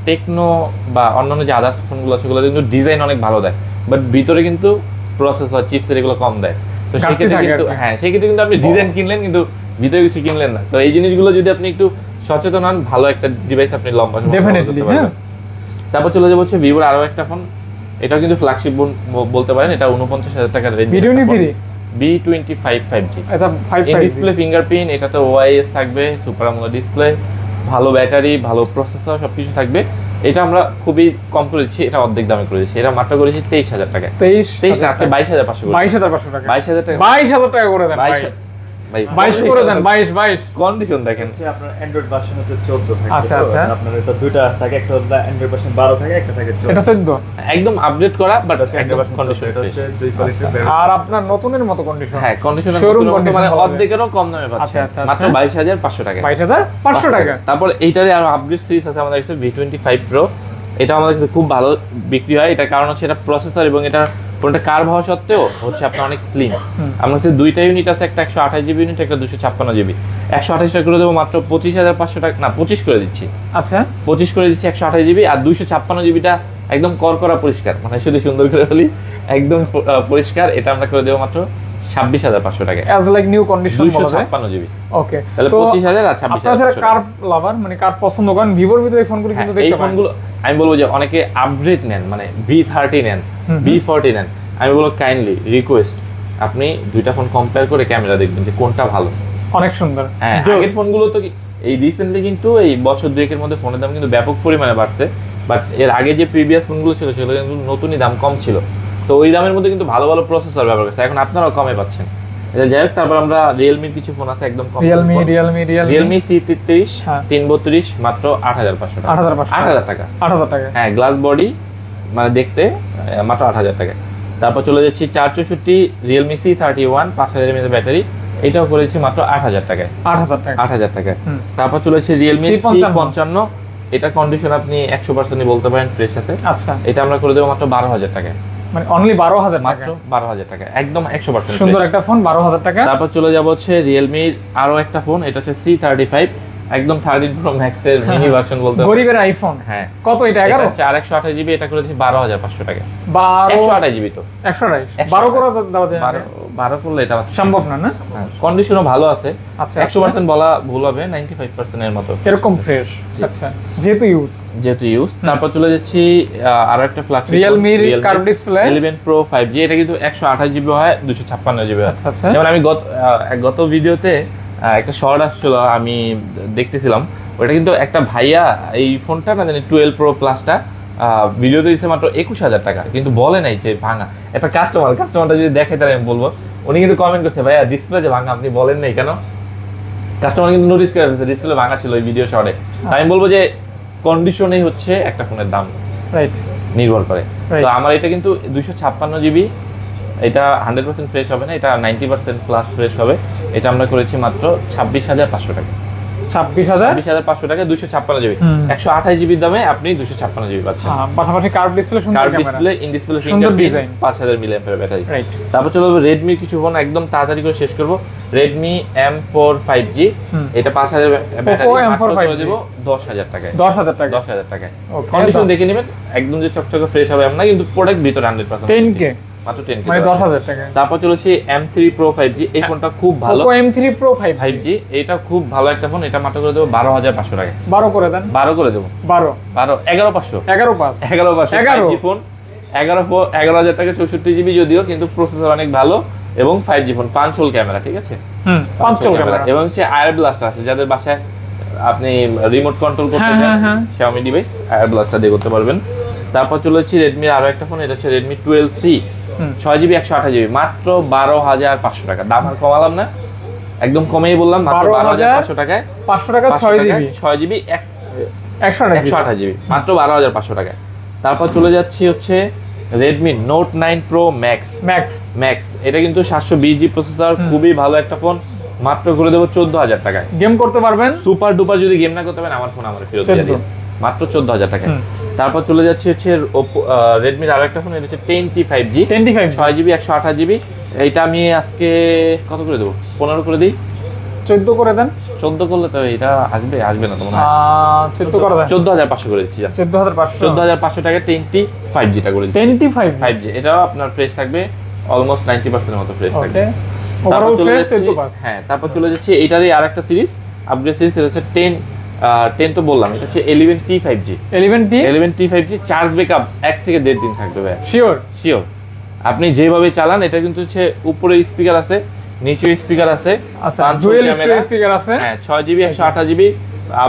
S2: টেকনো বা অন্যান্য যে আদার্স ফোনগুলো আছে, সেগুলো কিন্তু ডিজাইন অনেক ভালো দেয়, বাট ভিতরে কিন্তু প্রসেসর, চিপসের এগুলো কম দেয়। তো সেক্ষেত্রে কিন্তু সেক্ষেত্রে কিন্তু আপনি ডিজাইন কিনলেন কিন্তু ভিতরে কিছু কিনলেন না। তো এই জিনিসগুলো যদি আপনি একটু সচেতন হন, ভালো একটা ডিভাইস আপনি লম্বা সময় ব্যবহার করতে পারবেন। তারপর চলে যাবো হচ্ছে ভিভোর আরো একটা ফোন, এটাও কিন্তু ফ্ল্যাগশিপ বলতে পারেন। এটা 49,000 টাকার রেঞ্জ, B25 5G,
S1: আচ্ছা 5
S2: ডিসপ্লে ফিঙ্গারপ্রিন্ট। এটাতে OIS থাকবে, সুপার আমোলেড ডিসপ্লে, ভালো ব্যাটারি, ভালো প্রসেসর, সবকিছু থাকবে। এটা আমরা খুবই কম করে দিচ্ছি, এটা অর্ধেক দামে করে দিচ্ছি। এটা মাত্র করেছি 23,000 টাকা।
S1: 23
S2: না, আজকে 22,500 করে।
S1: 22,500 টাকা,
S2: 22,000 টাকা,
S1: 22,000 টাকা করে দেন ভাই, 22 করে দেন, 22
S2: কন্ডিশন দেখেন।
S3: আপনার অ্যান্ড্রয়েড ভার্সন হচ্ছে 14 থাকে।
S1: আচ্ছা আচ্ছা,
S3: আপনার এটা দুইটা থাকে, একটা হলো অ্যান্ড্রয়েড ভার্সন 12 থাকে, একটা থাকে 14।
S1: এটা 14
S2: একদম আপডেট করা, বাট
S3: অ্যান্ড্রয়েড ভার্সন
S2: কন্ডিশন
S3: এটা হচ্ছে দুই কোয়ালিটির।
S1: আর আপনার নতুনের মতো কন্ডিশন,
S2: হ্যাঁ, কন্ডিশন
S1: শোরুম
S2: মানে
S1: কন্ডিশন
S2: অর্ধেকেরও কম দামে পাচ্ছেন,
S1: আচ্ছা,
S2: মাত্র 22,500 টাকা।
S1: 22,500 টাকা।
S2: তারপর এইটারে আরো আপডেট সিরিজ আছে আমাদের কাছে, V25 Pro। এটা আমাদের কাছে খুব ভালো বিক্রি হয়। এটার কারণ হচ্ছে এটা প্রসেসর এবং এটা ফোনটা কার্ভ হওয়া সত্ত্বেও হচ্ছে আপনার অনেক স্লিম। আমার কাছে দুইটা ইউনিট আছে, একটা 128GB ইউনিট, একটা 256GB। 128 টাকা করে দেবো মাত্র 25,500 টাকা, না 25 করে দিচ্ছি।
S1: আচ্ছা
S2: 25 করে দিচ্ছি 128GB, আর 256GBটা একদম করকরা পরিষ্কার, মানে শুধু সুন্দর করে বলি একদম পরিষ্কার। এটা আমরা করে দেবো মাত্র 26,500 টাকা,
S1: অ্যাজ লাইক নিউ কন্ডিশন বলা যায়।
S2: 256GB।
S1: ওকে,
S2: তাহলে 25,000 আর 26,500।
S1: আপনারা কার লাভার, মানে কার পছন্দ করেন, ভিভোর ভিতরে এই ফোনগুলো কিন্তু
S2: এই
S1: দেখতে পাবেন।
S2: ফোনগুলো আমি বলবো যে অনেকে আপগ্রেড নেন, মানে V30 নেন, V40 নেন, আমি বলবো কাইন্ডলি রিকোয়েস্ট আপনি দুইটা ফোন কম্পেয়ার করে ক্যামেরা দেখবেন যে কোনটা ভালো।
S1: অনেক সুন্দর।
S2: হ্যাঁ, আগের ফোনগুলো তো এই রিসেন্টলি কিন্তু এই বছর দুয়েকের মধ্যে ফোনের দাম কিন্তু ব্যাপক পরিমাণে বাড়ছে, বাট এর আগে যে প্রিভিয়াস ফোনগুলো ছিল সেগুলো কিন্তু নতুনই দাম কম ছিল। তো ওই দামের মধ্যে কিন্তু ভালো ভালো প্রসেসর ব্যবহার করছে, এখন আপনারাও কমে পাচ্ছেন। এটা যাই হোক, তারপর আমরা রিয়েলমির কিছু ফোন আছে একদম কম। রিয়েলমি C33 332 মাত্র 8,500 টাকা। 8,000 টাকা,
S1: 8,000 টাকা।
S2: হ্যাঁ, গ্লাস বডি মানে দেখতে মাত্র 8,000 টাকা। তারপর চলে যাচ্ছি 464 রিয়েলমি C31 5000 mAh ব্যাটারি, এটাও করেছি মাত্র 8,000 টাকায়।
S1: 8,000 টাকা,
S2: 8,000 টাকায়। তারপর চলে যাচ্ছে রিয়েলমি C55, এটা কন্ডিশন আপনি 100% বলতে পারেন ফ্রেশ আছে।
S1: আচ্ছা,
S2: এটা আমরা করে দেবো মাত্র 12,000 টাকায়,
S1: মানে অনলি 12,000
S2: মাত্র 12,000 টাকা, একদম 100%
S1: সুন্দর একটা ফোন, 12,000 টাকা।
S2: তারপর চলে যাব হচ্ছে রিয়েলমির আরো একটা ফোন, এটা হচ্ছে C35, একদম 13 Pro Max এর মিনি ভার্সন বলতে পারেন,
S1: গরিবের আইফোন।
S2: হ্যাঁ,
S1: কত এটা? 11
S2: 128GB, এটা করেছি 12,500 টাকা।
S1: 128
S2: তো
S1: 128 12 করে দেওয়া যায়?
S2: 12 করলে এটা
S1: সম্ভব না, না?
S2: কন্ডিশনও ভালো আছে।
S1: আচ্ছা,
S2: 100% বলা ভুল হবে, 95% এর মতো
S1: এরকম ফ্রেশ। আচ্ছা, যেহেতু ইউজ।
S2: তারপর চলে যাচ্ছি আরো একটা flagship
S1: Realme curve display
S2: 11 Pro 5G, এটা কিন্তু 128GB হয়, 256GB হয়।
S1: আচ্ছা আচ্ছা,
S2: যেমন আমি গত ভিডিওতে একটা শর্ট আসছিল, আমি দেখতেছিলাম, ওটা কিন্তু একটা ভাইয়া এই ফোনটা না জানি 12 Pro Plusটা ভিডিওতে দিচ্ছে মাত্র 21,000 টাকা, কিন্তু বলে নাই যে ভাঙা। একটা কাস্টমারটা যদি দেখে তাহলে আমি বলবো, উনি কিন্তু কমেন্ট করছে ভাইয়া ডিসপ্লে যে ভাঙা, আপনি বলেন নাই কেন? কাস্টমার কিন্তু নোটিস করে ফেলছে ডিসপ্লে ভাঙা ছিল ওই ভিডিও শর্টে। আমি বলবো যে কন্ডিশনেই হচ্ছে একটা ফোনের দাম নির্ভর করে। তো আমার এটা কিন্তু 256GB, এটা 100% ফ্রেশ হবে না, এটা 90% প্লাস ফ্রেশ হবে। এটা আমরা করেছি মাত্র 26,500 টাকা।
S1: 26,000
S2: 26,500 টাকা 256 জিবি, 128 জিবির দামে আপনি 256 জিবি পাচ্ছেন।
S1: পাশাপাশি কার্ভ ডিসপ্লে, সুন্দর
S2: curve
S1: camera,
S2: display, in display
S1: সুন্দর
S2: fingerprint,
S1: design,
S2: 5000 milliampere battery.
S1: Right.
S2: তারপর চলে যাবো রেডমির কিছু ফোন, একদম তাড়াতাড়ি করে শেষ করব। রেডমি M4 5G, এটা 5000 ব্যাটারি,
S1: M4
S2: মাত্র
S1: 5G
S2: করে দেব 10000 টাকায়।
S1: 10,000 টাকা।
S2: 10000 টাকায়
S1: Okay,
S2: কন্ডিশন দেখে নেবেন, একদম যে চকচকে ফ্রেশ হবে এমন না, কিন্তু প্রোডাক্ট ভিতরে 100%
S1: 10K,
S2: মাত্র 10K
S1: মানে 10,000 টাকা।
S2: তারপর চলেছি M3 Pro 5G, এই ফোনটা খুব ভালো।
S1: Poco M3 Pro 5G,
S2: 5G এটা খুব ভালো একটা ফোন, এটা মাত্র করে দেবো 12,500 টাকায়।
S1: 12 করে দেন।
S2: 12 করে দেবো, 11,500
S1: 11,500
S2: 11,500
S1: 11
S2: 5G ফোন, 11,000 টাকা 64 জিবি, যদিও কিন্তু প্রসেসর অনেক ভালো এবং 5G ফোন, 5 হোল ক্যামেরা, ঠিক আছে?
S1: 5 ক্যামেরা
S2: এবং হচ্ছে আয়ার ব্লাস্টার আছে, যাদের বাসায় আপনি রিমোট কন্ট্রোল করতে
S1: হ্যাঁ,
S2: চান,
S1: হ্যাঁ।
S2: Xiaomi ডিভাইস আয়ার ব্লাস্টার দিয়ে করতে পারবেন। তারপর চলেছি রেডমির আরো একটা ফোন, এটা হচ্ছে রেডমি 12C, 6GB 128GB, মাত্র 12,500 টাকা। দাম আর কমালাম না, একদম কমেই বললাম, মাত্র 12,500 টাকায়,
S1: 500 টাকা 6GB
S2: 6GB
S1: 128GB,
S2: মাত্র 12,500 টাকায়। তারপর চলে যাচ্ছি হচ্ছে Redmi note 9 pro max, max এটা কিন্তু 720G প্রসেসর, খুবই ভালো একটা ফোন, মাত্র করে দেবো 14,000 টাকায়।
S1: গেম করতে পারবেন,
S2: সুপার ডুপার যদি গেম না করতে পারেন, আমার ফোন আমার ফেরত দিয়ে দিন, মাত্র 14,000 টাকায়। তারপর চলে যাচ্ছে হচ্ছে রেডমির আরো একটা ফোন, এটা হচ্ছে 10T 5G, 6GB 128GB, এইটা আমি আজকে কত করে দেবো? 15 করে দিই,
S1: 14 করে দেন।
S2: 14 করলে তো এটা আসবে না তোমার,
S1: 14 করে দেন,
S2: 14,500 করে দিচ্ছি, 14,500 টাকা 10T 5G টা করে দিচ্ছি।
S1: 10T 5G,
S2: এটাও আপনার ফ্রেশ থাকবে, অলমোস্ট 90% মতো ফ্রেশ থাকবে।
S1: ওকে, ওভারঅল ফ্রেশ
S2: 14
S1: 14 পাস।
S2: হ্যাঁ, তারপর চলে যাচ্ছে এটারই আরেকটা সিরিজ, আপগ্রেড সিরিজ, এটা হচ্ছে 10 তো বললাম, এটা হচ্ছে 11T 5G, 11T 5G, charge backup 1 থেকে 1.5 দিন থাকবে ভাই, শিওর। আপনি যেভাবে চালান, এটা কিন্তু হচ্ছে উপরে স্পিকার আছে, নিচে স্পিকার আছে,
S1: আচ্ছা, ডুয়াল স্পিকার আছে,
S2: হ্যাঁ, 6GB 128GB,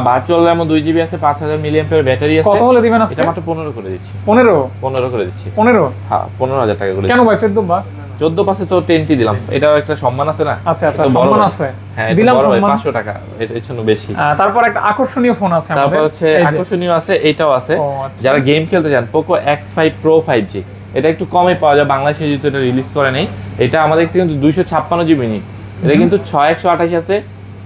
S2: ভার্চুয়াল র্যামও 2GB আছে, 5000 মিলিঅ্যাম্পিয়ার ব্যাটারি আছে।
S1: কত হলে দিবেন আজকে?
S2: এটা মাত্র 15 করে দিচ্ছি,
S1: 15
S2: করে দিচ্ছি,
S1: 15,
S2: হ্যাঁ 15,000 টাকা করে।
S1: কেন ভাই 14 বাস?
S2: 14 পাশে তো 10T দিলাম, এটার একটা সম্মান আছে না?
S1: আচ্ছা,
S2: এটা বড়
S1: সম্মান
S2: ভাই।
S1: আছে,
S2: হ্যাঁ, এটা
S1: দিলাম
S2: বড় ভাই,
S1: সম্মান।
S2: 500 টাকা, এটা এর জন্য বেশি।
S1: তারপর একটা আকর্ষণীয় ফোন আছে আমাদের,
S2: তারপর হচ্ছে
S1: এই যে।
S2: আকর্ষণীয় আছে, এটাও আছে,
S1: ও, আচ্ছা।
S2: যারা গেম খেলতে চান, Poco X5 Pro 5G, এটা একটু কমে পাওয়া যায়, বাংলাদেশে যেহেতু এটা রিলিজ করে নেই। এটা আমাদের কাছে কিন্তু 256GB নি, এটা কিন্তু 6128 আছে,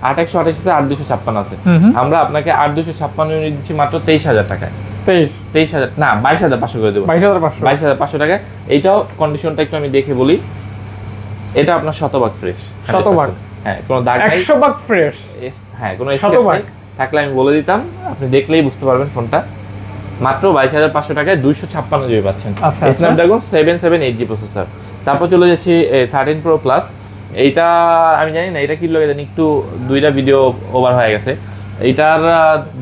S2: 8128 আছে, 8256 আছে। আমরা আপনাকে 8256 ইউনিট দিচ্ছি মাত্র 23,000 টাকায়। 23,000 না, 22,500 করে দেবো, 22,500 টাকায়। এইটাও কন্ডিশনটা একটু আমি দেখে বলি, এটা আপনার শতভাগ ফ্রেশ,
S1: শতভাগ,
S2: হ্যাঁ, কোনো দাগ নাই,
S1: 100% ফ্রেশ,
S2: হ্যাঁ, কোনো স্ক্র্যাচ নাই, থাকলে আমি বলে দিতাম, আপনি দেখলেই বুঝতে পারবেন ফোনটা। মাত্র 22,500 টাকায় 256GB পাচ্ছেন, স্ন্যাপড্রাগন 778G প্রসেসর। তারপর চলে যাচ্ছি 13 Pro Plus, এইটা আমি জানি না এটা কি লাগে, জানি একটু 2টা ভিডিও ওভার হয়ে গেছে। এইটার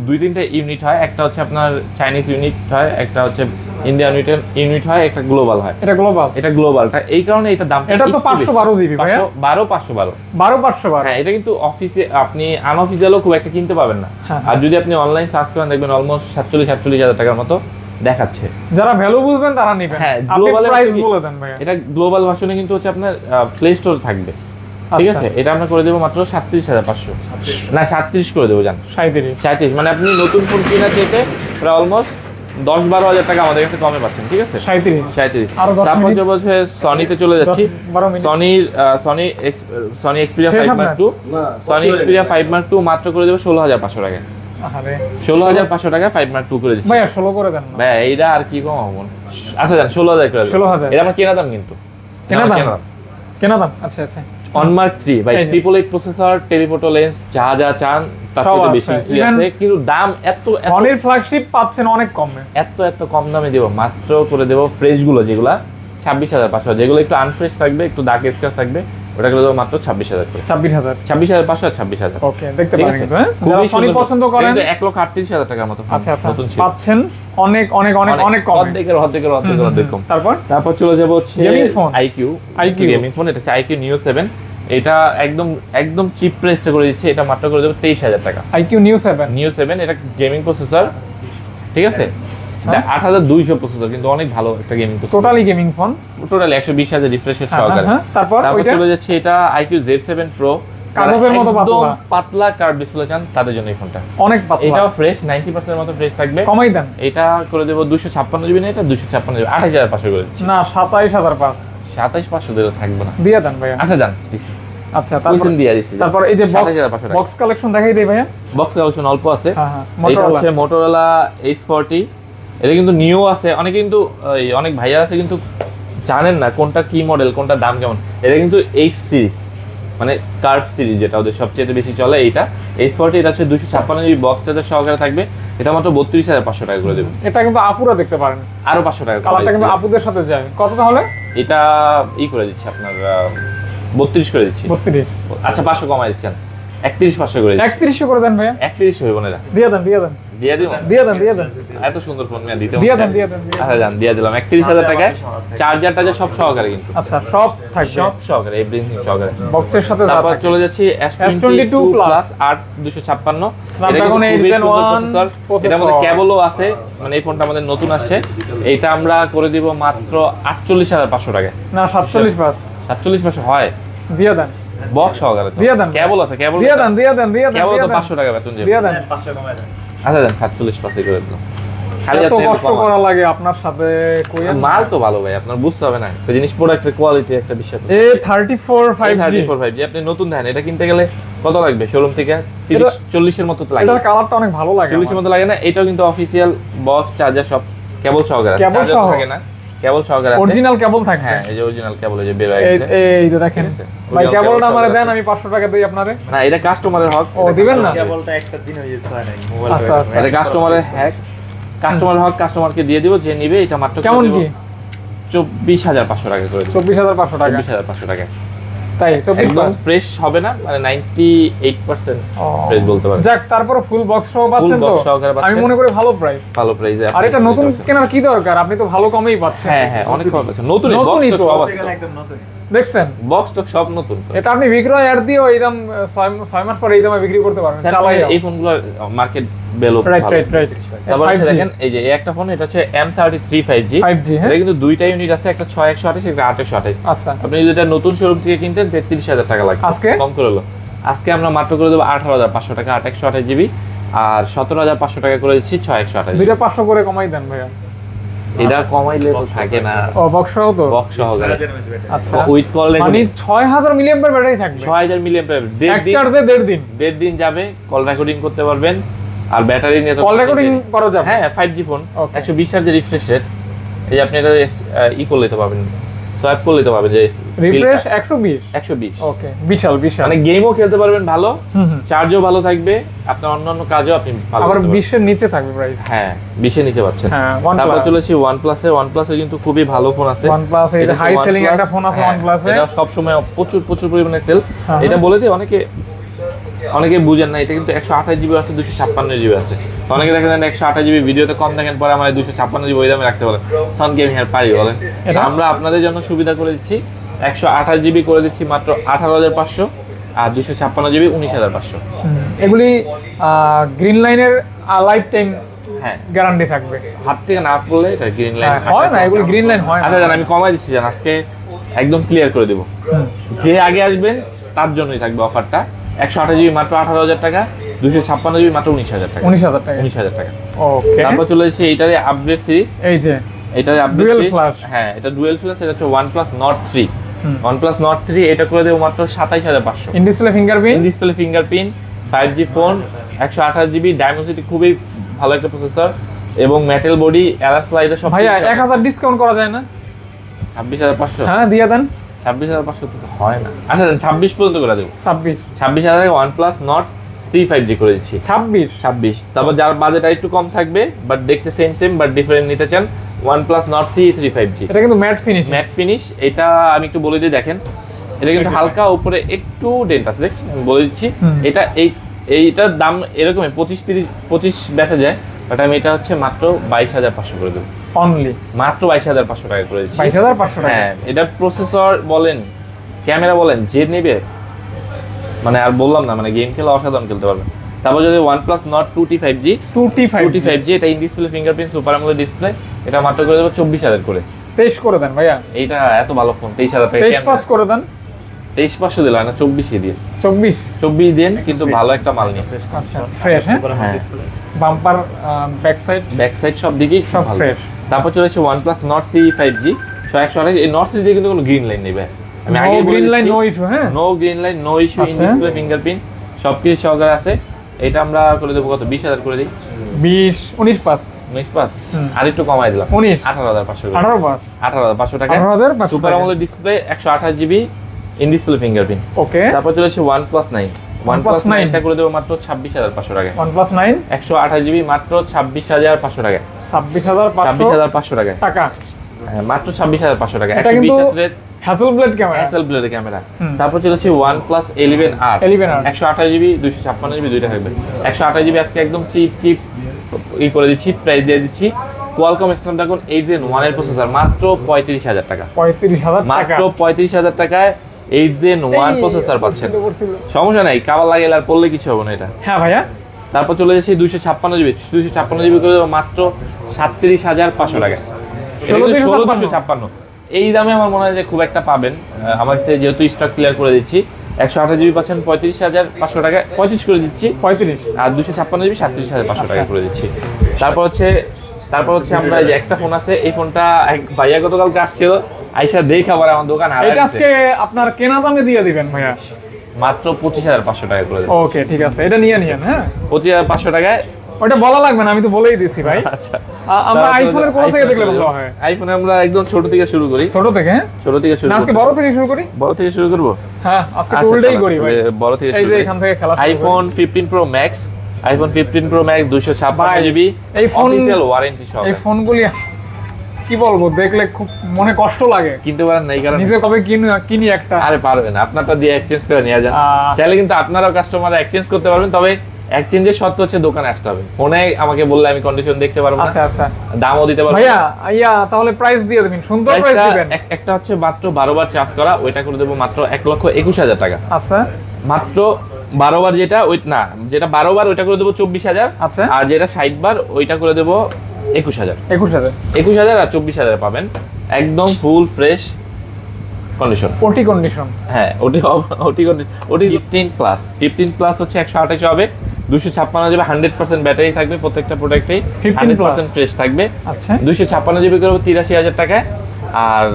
S2: 2-3টা ইউনিট হয়, একটা হচ্ছে আপনার চাইনিজ ইউনিট হয়, একটা হচ্ছে ইন্ডিয়ান ইউনিট হয়, একটা গ্লোবাল হয়। এটা গ্লোবালটা, এই কারণে এটা দাম,
S1: এটা তো 512GB ভাই,
S2: 512 হ্যাঁ, এটা কিন্তু অফিসে আপনি আনঅফিসিয়ালও খুব একটা কিনতে পাবেন না, আর যদি আপনি অনলাইন সার্চ করেন দেখবেন অলমোস্ট 47,000 টাকার মতো দেখাচ্ছে।
S1: যারা ভ্যালু বুঝবেন তারা নেবেন।
S2: হ্যাঁ,
S1: আপনি প্রাইস বলে দেন ভাই।
S2: এটা গ্লোবাল ভার্সনে কিন্তু হচ্ছে আপনার প্লে স্টোর থাকবে, ঠিক আছে? এটা আমরা করে দেবো মাত্র 37,500, না 37 করে দেবো, জান 37, মানে আপনি নতুন ফোন কেনার চেয়ে প্রায় অলমোস্ট 10-12 টাকা আমাদের কাছে কমে পাচ্ছেন, ঠিক আছে? 37। তারপর যে বলছে সনিতে চলে যাচ্ছি, Sony Xperia 5 Mark II, Sony Xperia 5 Mark II মাত্র করে দেবো 16,500 টাকায়। 16,500 টাকায় 5 Mark II করে দিচ্ছি
S1: ভাই, 16 করে দেন
S2: ভাই, এইটা আর কি কম হবে? আচ্ছা জান 16,000 করে দেন,
S1: 16,000
S2: এটা আমার কেনা দাম, কিন্তু
S1: কেনা দাম। আচ্ছা,
S2: On Mark III ভাই, 888 প্রসেসর, টেলিফটো লেন্স, যা চান তার থেকে বেশি আছে, কিন্তু দাম
S1: সনির ফ্ল্যাগশিপ পাচ্ছেন অনেক কমে,
S2: এত কম দামে দেব, মাত্র করে দেব ফ্রেশ গুলো, যেগুলা 26,500, যেগুলো একটু আনফ্রেশ থাকবে, একটু দাগ স্ক্র্যাচ থাকবে, ওটা করে দেব মাত্র 26,000 করে, 26,500 আর 26,000।
S1: ওকে, দেখতে পারেন কিন্তু, হ্যাঁ, যারা সনি পছন্দ করেন,
S2: 1,38,000 টাকার মতো নতুন ছিল,
S1: পাচ্ছেন অনেক কম,
S2: অর্ধেকের কম। তারপর চলে যাব হচ্ছে IQ গেমিং ফোন, এটা হচ্ছে IQ Neo 7, এটা একদম চিপ প্রাইসে করে দিচ্ছে, এটা মাত্র করে দেব 23,000 টাকা।
S1: IQ Neo 7, এটা
S2: গেমিং প্রসেসর, ঠিক আছে? 8200 প্রসেসর, কিন্তু অনেক ভালো একটা gaming processor,
S1: totally gaming phone,
S2: totally 120,000 refresh rate সহকারে। তারপর চলে যাচ্ছে এটা IQ Z7 Pro,
S1: কাগজের মতো
S2: পাতলা কার্ভ ডিসপ্লে চান তাদের জন্য এই ফোনটা
S1: অনেক পাতলা,
S2: এটাও ফ্রেশ 90% এর মতো ফ্রেশ থাকবে।
S1: কমাই দেন,
S2: এটা করে দেব 256GB না, এটা 256GB, 28,500 করে দিচ্ছি।
S1: না 27,500,
S2: 27,500 দিলে থাকবে না,
S1: দিয়ে দেন ভাই।
S2: আচ্ছা জান দিছি,
S1: আচ্ছা,
S2: ফুল সিম দিয়ে দিচ্ছি।
S1: তারপর এই যে
S2: 27,500 টাকা।
S1: বক্স কালেকশন দেখাই দেই ভাইয়া।
S2: বক্স কালেকশন অল্প আছে।
S1: হ্যাঁ,
S2: এটা হচ্ছে Motorola H40, এটা কিন্তু নিউ আছে। অনেকে কিন্তু অনেক ভাইয়া আছে কিন্তু জানেন না কোনটা কি মডেল, কোনটা দাম কেমন। এটা কিন্তু H সিরিজ, মানে কার্ভ সিরিজ, যেটা ওদের সবচেয়ে বেশি চলে। এইটা H40, এটা হচ্ছে 256 জিবি বক্স চার্জার সহকারে থাকবে। এটা মাত্র 32,500 টাকা করে দেবেন।
S1: এটা কিন্তু আপুরা দেখতে পারেন,
S2: আরো 500 টাকা
S1: কালারটা কিন্তু আপুদের সাথে যায়। কত তাহলে?
S2: এটা করে দিচ্ছি আপনার 32 করে দিচ্ছি।
S1: 32।
S2: আচ্ছা 500 কমাই দিচ্ছেন, 31,500 করে দিচ্ছি।
S1: 3100 করে দেন ভাইয়া।
S2: 31 হইব না,
S1: দিয়ে দেন দিয়ে দেন
S2: দিয়ে দিব।
S1: দিয়ে দেন।
S2: এত সুন্দর ফোন নিয়ে দিতে
S1: দিয়ে দেন।
S2: আচ্ছা জান দিয়ে দিলাম 31,000 টাকায়। চার্জার টার্জার সব সহকারে কিন্তু।
S1: আচ্ছা, সব থাকবে,
S2: সব সহকারে, এভরিথিং সহকারে।
S1: বক্সের সাথে যা
S2: তারপর
S1: থাকে।
S2: চলে যাচ্ছি S22 plus 8256।
S1: Snapdragon 8 Gen 1
S2: processor. এটার মধ্যে কেবলও আছে, মানে এই ফোনটা আমাদের নতুন আসছে। এইটা আমরা করে দিব মাত্র 48,500 টাকায়।
S1: না 47 প্লাস
S2: 47,500 হয়,
S1: দিয়ে দেন।
S2: বক্স সহকারে তো।
S1: দিয়ে দেন।
S2: কেবল আছে, কেবল
S1: দিয়ে দেন
S2: কেবল তো 500 টাকা বেতন যাবে।
S1: দিয়ে দেন।
S3: 500 কমায় দেন।
S2: আচ্ছা দেন 47,500 করে দিলাম। খালি
S1: এত
S2: হাতে
S1: কষ্ট করা লাগে আপনার সাথে কইয়া।
S2: মাল তো ভালো ভাই, আপনার বুঝতে হবে না এই জিনিস, প্রোডাক্টের কোয়ালিটি একটা বিষয়।
S1: A34 5G
S2: 5G আপনি নতুন দেন, এটা কিনতে গেলে কত লাগবে শোরুম থেকে? 30-40 এর মতো তো লাগে।
S1: এটার কালারটা অনেক ভালো লাগে
S2: 40 এর মতো লাগে না? এটাও কিন্তু অফিসিয়াল বক্স চার্জার সব কেবল সহকারে,
S1: কেবল
S2: চার্জার
S1: সহ।
S2: থাকে না, কেবল সহকারে আছে।
S1: অরিজিনাল কেবল থাকে।
S2: হ্যাঁ, এই যে অরিজিনাল কেবল এই যে বের হয়ে
S1: এই
S2: গেছে।
S1: এই যে দেখেন
S2: ঠিক আছে?
S1: ভাই,
S2: Original
S1: কেবলটা
S2: কেবল
S1: আমারে দেন,
S2: আছে।
S1: আমি 500 টাকা দেই আপনারে।
S2: না, এটা কাস্টমারের হক।
S1: ও, দিবেন না?
S3: কেবলটা একটা দিন হয়ে গেছে, হয় নাই মোবাইল।
S1: আচ্ছা, আচ্ছা।
S2: এটা কাস্টমারের হ্যাক, কাস্টমার হক কাস্টমারকে দিয়ে দিব, যে নিবে এটা মাত্র
S1: কেমন কি?
S2: 24,500 টাকা করে দিব।
S1: 24,500 টাকা।
S2: 24,500 টাকা।
S1: তাই 24
S2: একদম
S1: প্লাস।
S2: ফ্রেশ হবে না, মানে 98% ফ্রেশ বলতে পারেন।
S1: যাক, তারপরে ফুল বক্স সহ পাচ্ছেন তো,
S2: box সহকারে পাচ্ছেন।
S1: আমি মনে করি ভালো প্রাইস।
S2: ভালো প্রাইসে।
S1: আর এটা নতুন কেনার কি দরকার, আপনি তো ভালো কমেই পাচ্ছেন।
S2: হ্যাঁ হ্যাঁ, অনেক কম আছে। নতুন
S1: নতুনই
S2: বক্স
S1: তো।
S2: সব
S3: বলতে
S2: আছে।
S3: গেলে একদম নতুন।
S1: দেখছেন,
S2: বক্স তো সব নতুন।
S1: এটা আপনি বিক্রয় অ্যাড দিয়েও এই দাম 6 মাস পরে এই দামে বিক্রি করতে পারবেন। চালাই
S2: এই ফোনগুলো মার্কেট ভ্যালু
S1: রাইট
S2: ভালো।
S1: রাইট।
S2: তারপর হচ্ছে দেখেন এই যে এই একটা ফোন, এটা হচ্ছে M33 5G।
S1: 5G, হ্যাঁ।
S2: এটা কিন্তু দুইটা ইউনিট আছে, একটা 6128 একটা 828।
S1: আচ্ছা,
S2: আপনি যদি এটা নতুন শোরুম থেকে কিনতেন 33,000 টাকা লাগবে।
S1: আজকে?
S2: কম করে হলো। আজকে আমরা মাত্র করে দেবো 18,500 টাকা 828 জিবি, আর 17,500 টাকা করে দিচ্ছি 6128।
S1: দুইটা 500 করে কমাই দেন ভাইয়া।
S2: এটা কমাইলে তো থাকে না,
S1: ও, বক্স সহ তো।
S2: বক্স সহকারে
S1: আচ্ছা,
S2: উইথ কল
S1: মানে 6000 মিলিঅ্যাম্পিয়ার ব্যাটারি থাকবে।
S2: 6000 মিলিঅ্যাম্পিয়ার,
S1: এক চার্জে 1.5 দিন
S2: দেড় দিন যাবে। কল রেকর্ডিং করতে পারবেন, আর ব্যাটারি নিয়ে তো
S1: কল রেকর্ডিং করা যাবে।
S2: হ্যাঁ 5G phone.
S1: Okay.
S2: 120 hertz refresh rate. এই যে আপনি এটা করে নিতে পারবেন, সোয়াইপ করে নিতে পারবেন, যে
S1: রিফ্রেশ 120।
S2: 120।
S1: ওকে, বিশাল বিশাল।
S2: মানে গেমও খেলতে পারবেন ভালো,
S1: হুম, হুম।
S2: চার্জও ভালো থাকবে, আপনার অন্যান্য কাজও আপনি ভালো
S1: আবার
S2: করতে পারবেন।
S1: 20 এর নিচে থাকবে প্রাইস।
S2: হ্যাঁ 20 এর নিচে পাচ্ছেন।
S1: হ্যাঁ, OnePlus।
S2: তারপর চলেছি OnePlus এর। OnePlus এর কিন্তু খুবই ভালো ফোন আছে।
S1: OnePlus এই যে
S2: এটা
S1: হাই
S2: হচ্ছে
S1: সেলিং
S2: OnePlus,
S1: একটা ফোন আছে
S2: হ্যাঁ,
S1: OnePlus এ।
S2: এটা সব সময় প্রচুর প্রচুর পরিমাণে সেল।
S1: হ্যাঁ,
S2: এটা বলে দিই, অনেকে বুঝেন না, এটা কিন্তু 128 জিবি আছে, 256 জিবি আছে। তো অনেকে দেখেন 128 জিবি ভিডিওতে কম দেখেন, পরে আমার 256 জিবি ওই দামে রাখতে বলেন, তখন কি আমি আর পারি বলেন?
S1: এটা?
S2: আমরা আপনাদের জন্য সুবিধা করে দিচ্ছি, 128 জিবি করে দিচ্ছি মাত্র 18,500, আর 256 জিবি 19,500।
S1: এগুলি গ্রিন লাইনের লাইফ টাইম
S2: হ্যাঁ,
S1: গ্যারান্টি থাকবে।
S2: হাত থেকে না পড়লে এটা গ্রিন লাইন
S1: হ্যাঁ, হয় না, এগুলি গ্রিন লাইন হয় না।
S2: আচ্ছা জান, আমি কমাই দিচ্ছি জান, আজকে একদম ক্লিয়ার করে দেবো।
S1: হুম।
S2: যে আগে আসবেন তার জন্যই থাকবে অফারটা। 128 জিবি মাত্র 18,000 টাকা, 256 জিবি মাত্র 19,000 টাকা।
S1: 19,000 টাকা।
S2: 19,000 টাকা।
S1: ওকে,
S2: তারপর চলে এসেছে এইটারই আপডেট সিরিজ।
S1: এই যে
S2: এটার আপডেট
S1: Dual
S2: সিরিজ,
S1: flash।
S2: হ্যাঁ এটা ডুয়েল ফ্ল্যাশ। এটা হচ্ছে OnePlus Nord 3।
S1: হুম।
S2: OnePlus Nord 3 এটা করে দেবো মাত্র 27,500।
S1: In display fingerprint.
S2: Display fingerprint, 5G phone, 128 GB, Dimensity খুবই ভালো একটা প্রসেসর, এবং মেটাল বডি, এলার স্লাইডার সব।
S1: ভাইয়া 1000 ডিসকাউন্ট করা যায় না?
S2: 26,500।
S1: হ্যাঁ, দিয়ে দেন।
S2: 26,500 তো হয় না। আচ্ছা 26 পর্যন্ত করে দেবো।
S1: 26।
S2: 26,000 OnePlus Nord 3 5G করে দিচ্ছি।
S1: 26।
S2: তারপর যার বাজেট একটু কম থাকবে, বাট দেখতে সেম বাট ডিফারেন্ট নিতে চান, OnePlus Nord CE 3 5G।
S1: এটা কিন্তু ম্যাট ফিনিশ।
S2: Mat finish. এটা আমি একটু বলে দিই, দেখেন এটা কিন্তু হালকা উপরে একটু ডেন্ট আছে, দেখছেন? আমি বলে দিচ্ছি,
S1: হুম।
S2: এটা এইটার দাম এরকমই 25 বেচা যায়, বাট আমি এটা হচ্ছে মাত্র 22,500 করে দেবো।
S1: অনলি
S2: মাত্র 22,500 টাকা করে দিচ্ছি।
S1: 22,500 টাকা।
S2: হ্যাঁ, এটা প্রসেসর বলেন, ক্যামেরা বলেন, যে নেবে মানে আর বললাম না, মানে গেম খেলা অসাধারণ খেলতে পারবেন। তারপর যদি OnePlus Nord 2T 5G,
S1: 2T
S2: 5G, এটা in display fingerprint super AMOLED display, এটা মাত্র করে দেবো 24,000 করে।
S1: 23 করে দেন ভাইয়া।
S2: এইটা এত ভালো ফোন, 23,000 টাকা।
S1: 23 পাস করে দেন।
S2: 23,500 দিলাম না, 24 দিয়ে।
S1: 24
S2: দেন, কিন্তু ভালো একটা মাল নিয়ে।
S1: আচ্ছা, ফ্রেশ। হ্যাঁ, bumper, back side,
S2: back side সব দিকেই
S1: সব
S2: ভালো।
S1: fresh।
S2: তারপর চলে এসেছে OnePlus Nord CE 5G 128। এই Nord CE দিয়ে কিন্তু কোনো গ্রিন লাইন নেই ভাই, আমি
S1: নো
S2: আগে বলে
S1: গ্রিন লাইন
S2: দিচ্ছি,
S1: নো ইস্যু। হ্যাঁ,
S2: no green line no issue, in
S1: আচ্ছা।
S2: ডিসপ্লে ফিঙ্গারপ্রিন্ট সবকিছু সহকারে আছে। এটা আমরা করে দেবো কত, 20,000 করে দিই।
S1: 20 19 পাস
S2: 19 পাস,
S1: হুম।
S2: আর একটু কমাই দিলাম,
S1: 19
S2: 18,500 করে।
S1: 18 পাস
S2: 18,500 টাকা,
S1: 18,500
S2: সুপার
S1: টাকা।
S2: AMOLED display, 128 GB in display fingerprint.
S1: Okay,
S2: তারপর চলে আসছে OnePlus 9। OnePlus 9 টা করে দেবো মাত্র 26,500 টাকা।
S1: OnePlus 9
S2: 128 জিবি মাত্র 26,500 টাকা।
S1: 26,500
S2: 26,500 টাকা,
S1: টাকা।
S2: হ্যাঁ, মাত্র 26,500 টাকা।
S1: এটা কিন্তু
S2: 120 হার্টজের
S1: হ্যাসেলব্লেড ক্যামেরা।
S2: Hasselblad এর ক্যামেরা।
S1: হুম।
S2: তারপর চলেছে OnePlus 11R
S1: 11R
S2: 128 GB 256 GB দুইটা থাকবে। 128 জিবি আজকে একদম চিপ করে দিচ্ছি, প্রাইস দিয়ে দিচ্ছি। Qualcomm Snapdragon 8 Gen 1 এর প্রসেসর মাত্র 35,000 টাকা।
S1: 35,000 টাকা।
S2: মাত্র 35,000 টাকায় 8 Gen 1 প্রসেসর পাচ্ছেন। সমস্যা নাই, কাবার লাগিয়ে আর পড়লে কিছু হবে না এটা।
S1: হ্যাঁ ভাইয়া,
S2: তারপর চলে যাচ্ছি 256 জিবি করে দেবো মাত্র 37,500 টাকা। 16,256। এই দামে আমার মনে হয় যে খুব একটা পাবেন। আমার কাছে যেহেতু স্টক ক্লিয়ার করে দিচ্ছি, 128 জিবি পাচ্ছেন 35,500 টাকা, 35 করে দিচ্ছি।
S1: 35
S2: আর 256 জিবি 37,500 টাকা করে দিচ্ছি। তারপর হচ্ছে আমরা এই যে একটা ফোন আছে, এই ফোনটা এক ভাইয়া গতকালকে আসছিল, আইসা দেখে আবার আমার দোকান
S1: এটা
S2: হারাই
S1: আজকে আপনার কেনা দামে দিয়ে দিবেন ভাইয়া।
S2: মাত্র 25,500 টাকা করে দেবো।
S1: ওকে, ঠিক আছে, এটা নিয়ে নিয়েন। হ্যাঁ,
S2: 25,500 টাকায়।
S1: ওটা বলা লাগবে না, আমি তো বলেই দিছি ভাই।
S2: আচ্ছা,
S1: আমরা আইফোনের কোথা থেকে দেখলে ভালো হয়?
S2: আইফোনে আমরা একদম ছোট থেকে শুরু করি।
S1: ছোট থেকে? হ্যাঁ,
S2: ছোট থেকে শুরু
S1: না আজকে
S2: করি।
S1: বড় থেকে শুরু করি।
S2: বড় থেকে শুরু করবো।
S1: হ্যাঁ, আজকে
S2: আচ্ছা,
S1: টুলটাই
S2: চলো,
S1: করি ভাই।
S2: বড় থেকে
S1: এই
S2: শুরু
S1: যে
S2: করি।
S1: এখান থেকে খেলা শুরু করি।
S2: IPhone 15 Pro Max, iPhone 15 Pro Max 256 GB,
S1: এই ফোন
S2: অফিশিয়াল ওয়ারেন্টি সহ।
S1: এই ফোনগুলি কি বলবো, দেখলে খুব মনে কষ্ট লাগে।
S2: কিনতে পারেন নাই কারণ
S1: নিজে কবে কিনি একটা।
S2: আরে পারবেন, আপনারটা দিয়ে এক্সচেঞ্জ করে নিয়ে যান। চাইলে কিন্তু আপনারাও কাস্টমার এক্সচেঞ্জ করতে পারবেন, তবে এক্সচেঞ্জের শর্ত হচ্ছে দোকানে আসতে হবে। ফোনে আমাকে বললে আমি কন্ডিশন দেখতে পারবো না,
S1: আচ্ছা আচ্ছা
S2: দামও দিতে পারবো
S1: ভাইয়া।
S2: না।
S1: তাহলে প্রাইস দিয়ে দিবেন, সুন্দর প্রাইস
S2: প্রাইসটা
S1: দিবেন।
S2: একটা হচ্ছে মাত্র 12 বার চার্জ করা, ওইটা করে দেবো মাত্র 1,21,000 টাকা।
S1: আচ্ছা
S2: মাত্র 12 বার, যেটা ওই না, যেটা 12 বার ওইটা করে দেবো 24,000।
S1: আচ্ছা।
S2: আর যেটা 60 বার ওইটা করে দেবো 21,000।
S1: 21,000
S2: 21,000 আর 24,000 পাবেন একদম ফুল ফ্রেশ কন্ডিশন।
S1: ওটি কন্ডিশন।
S2: হ্যাঁ, ওটি 15 প্লাস হচ্ছে 128 হবে, 256 জিবি, 100% ব্যাটারি থাকবে, প্রত্যেকটা প্রোডাক্টেই 100% ফ্রেশ থাকবে।
S1: আচ্ছা,
S2: 256 জিবি করবো 83,000 টাকায়, আর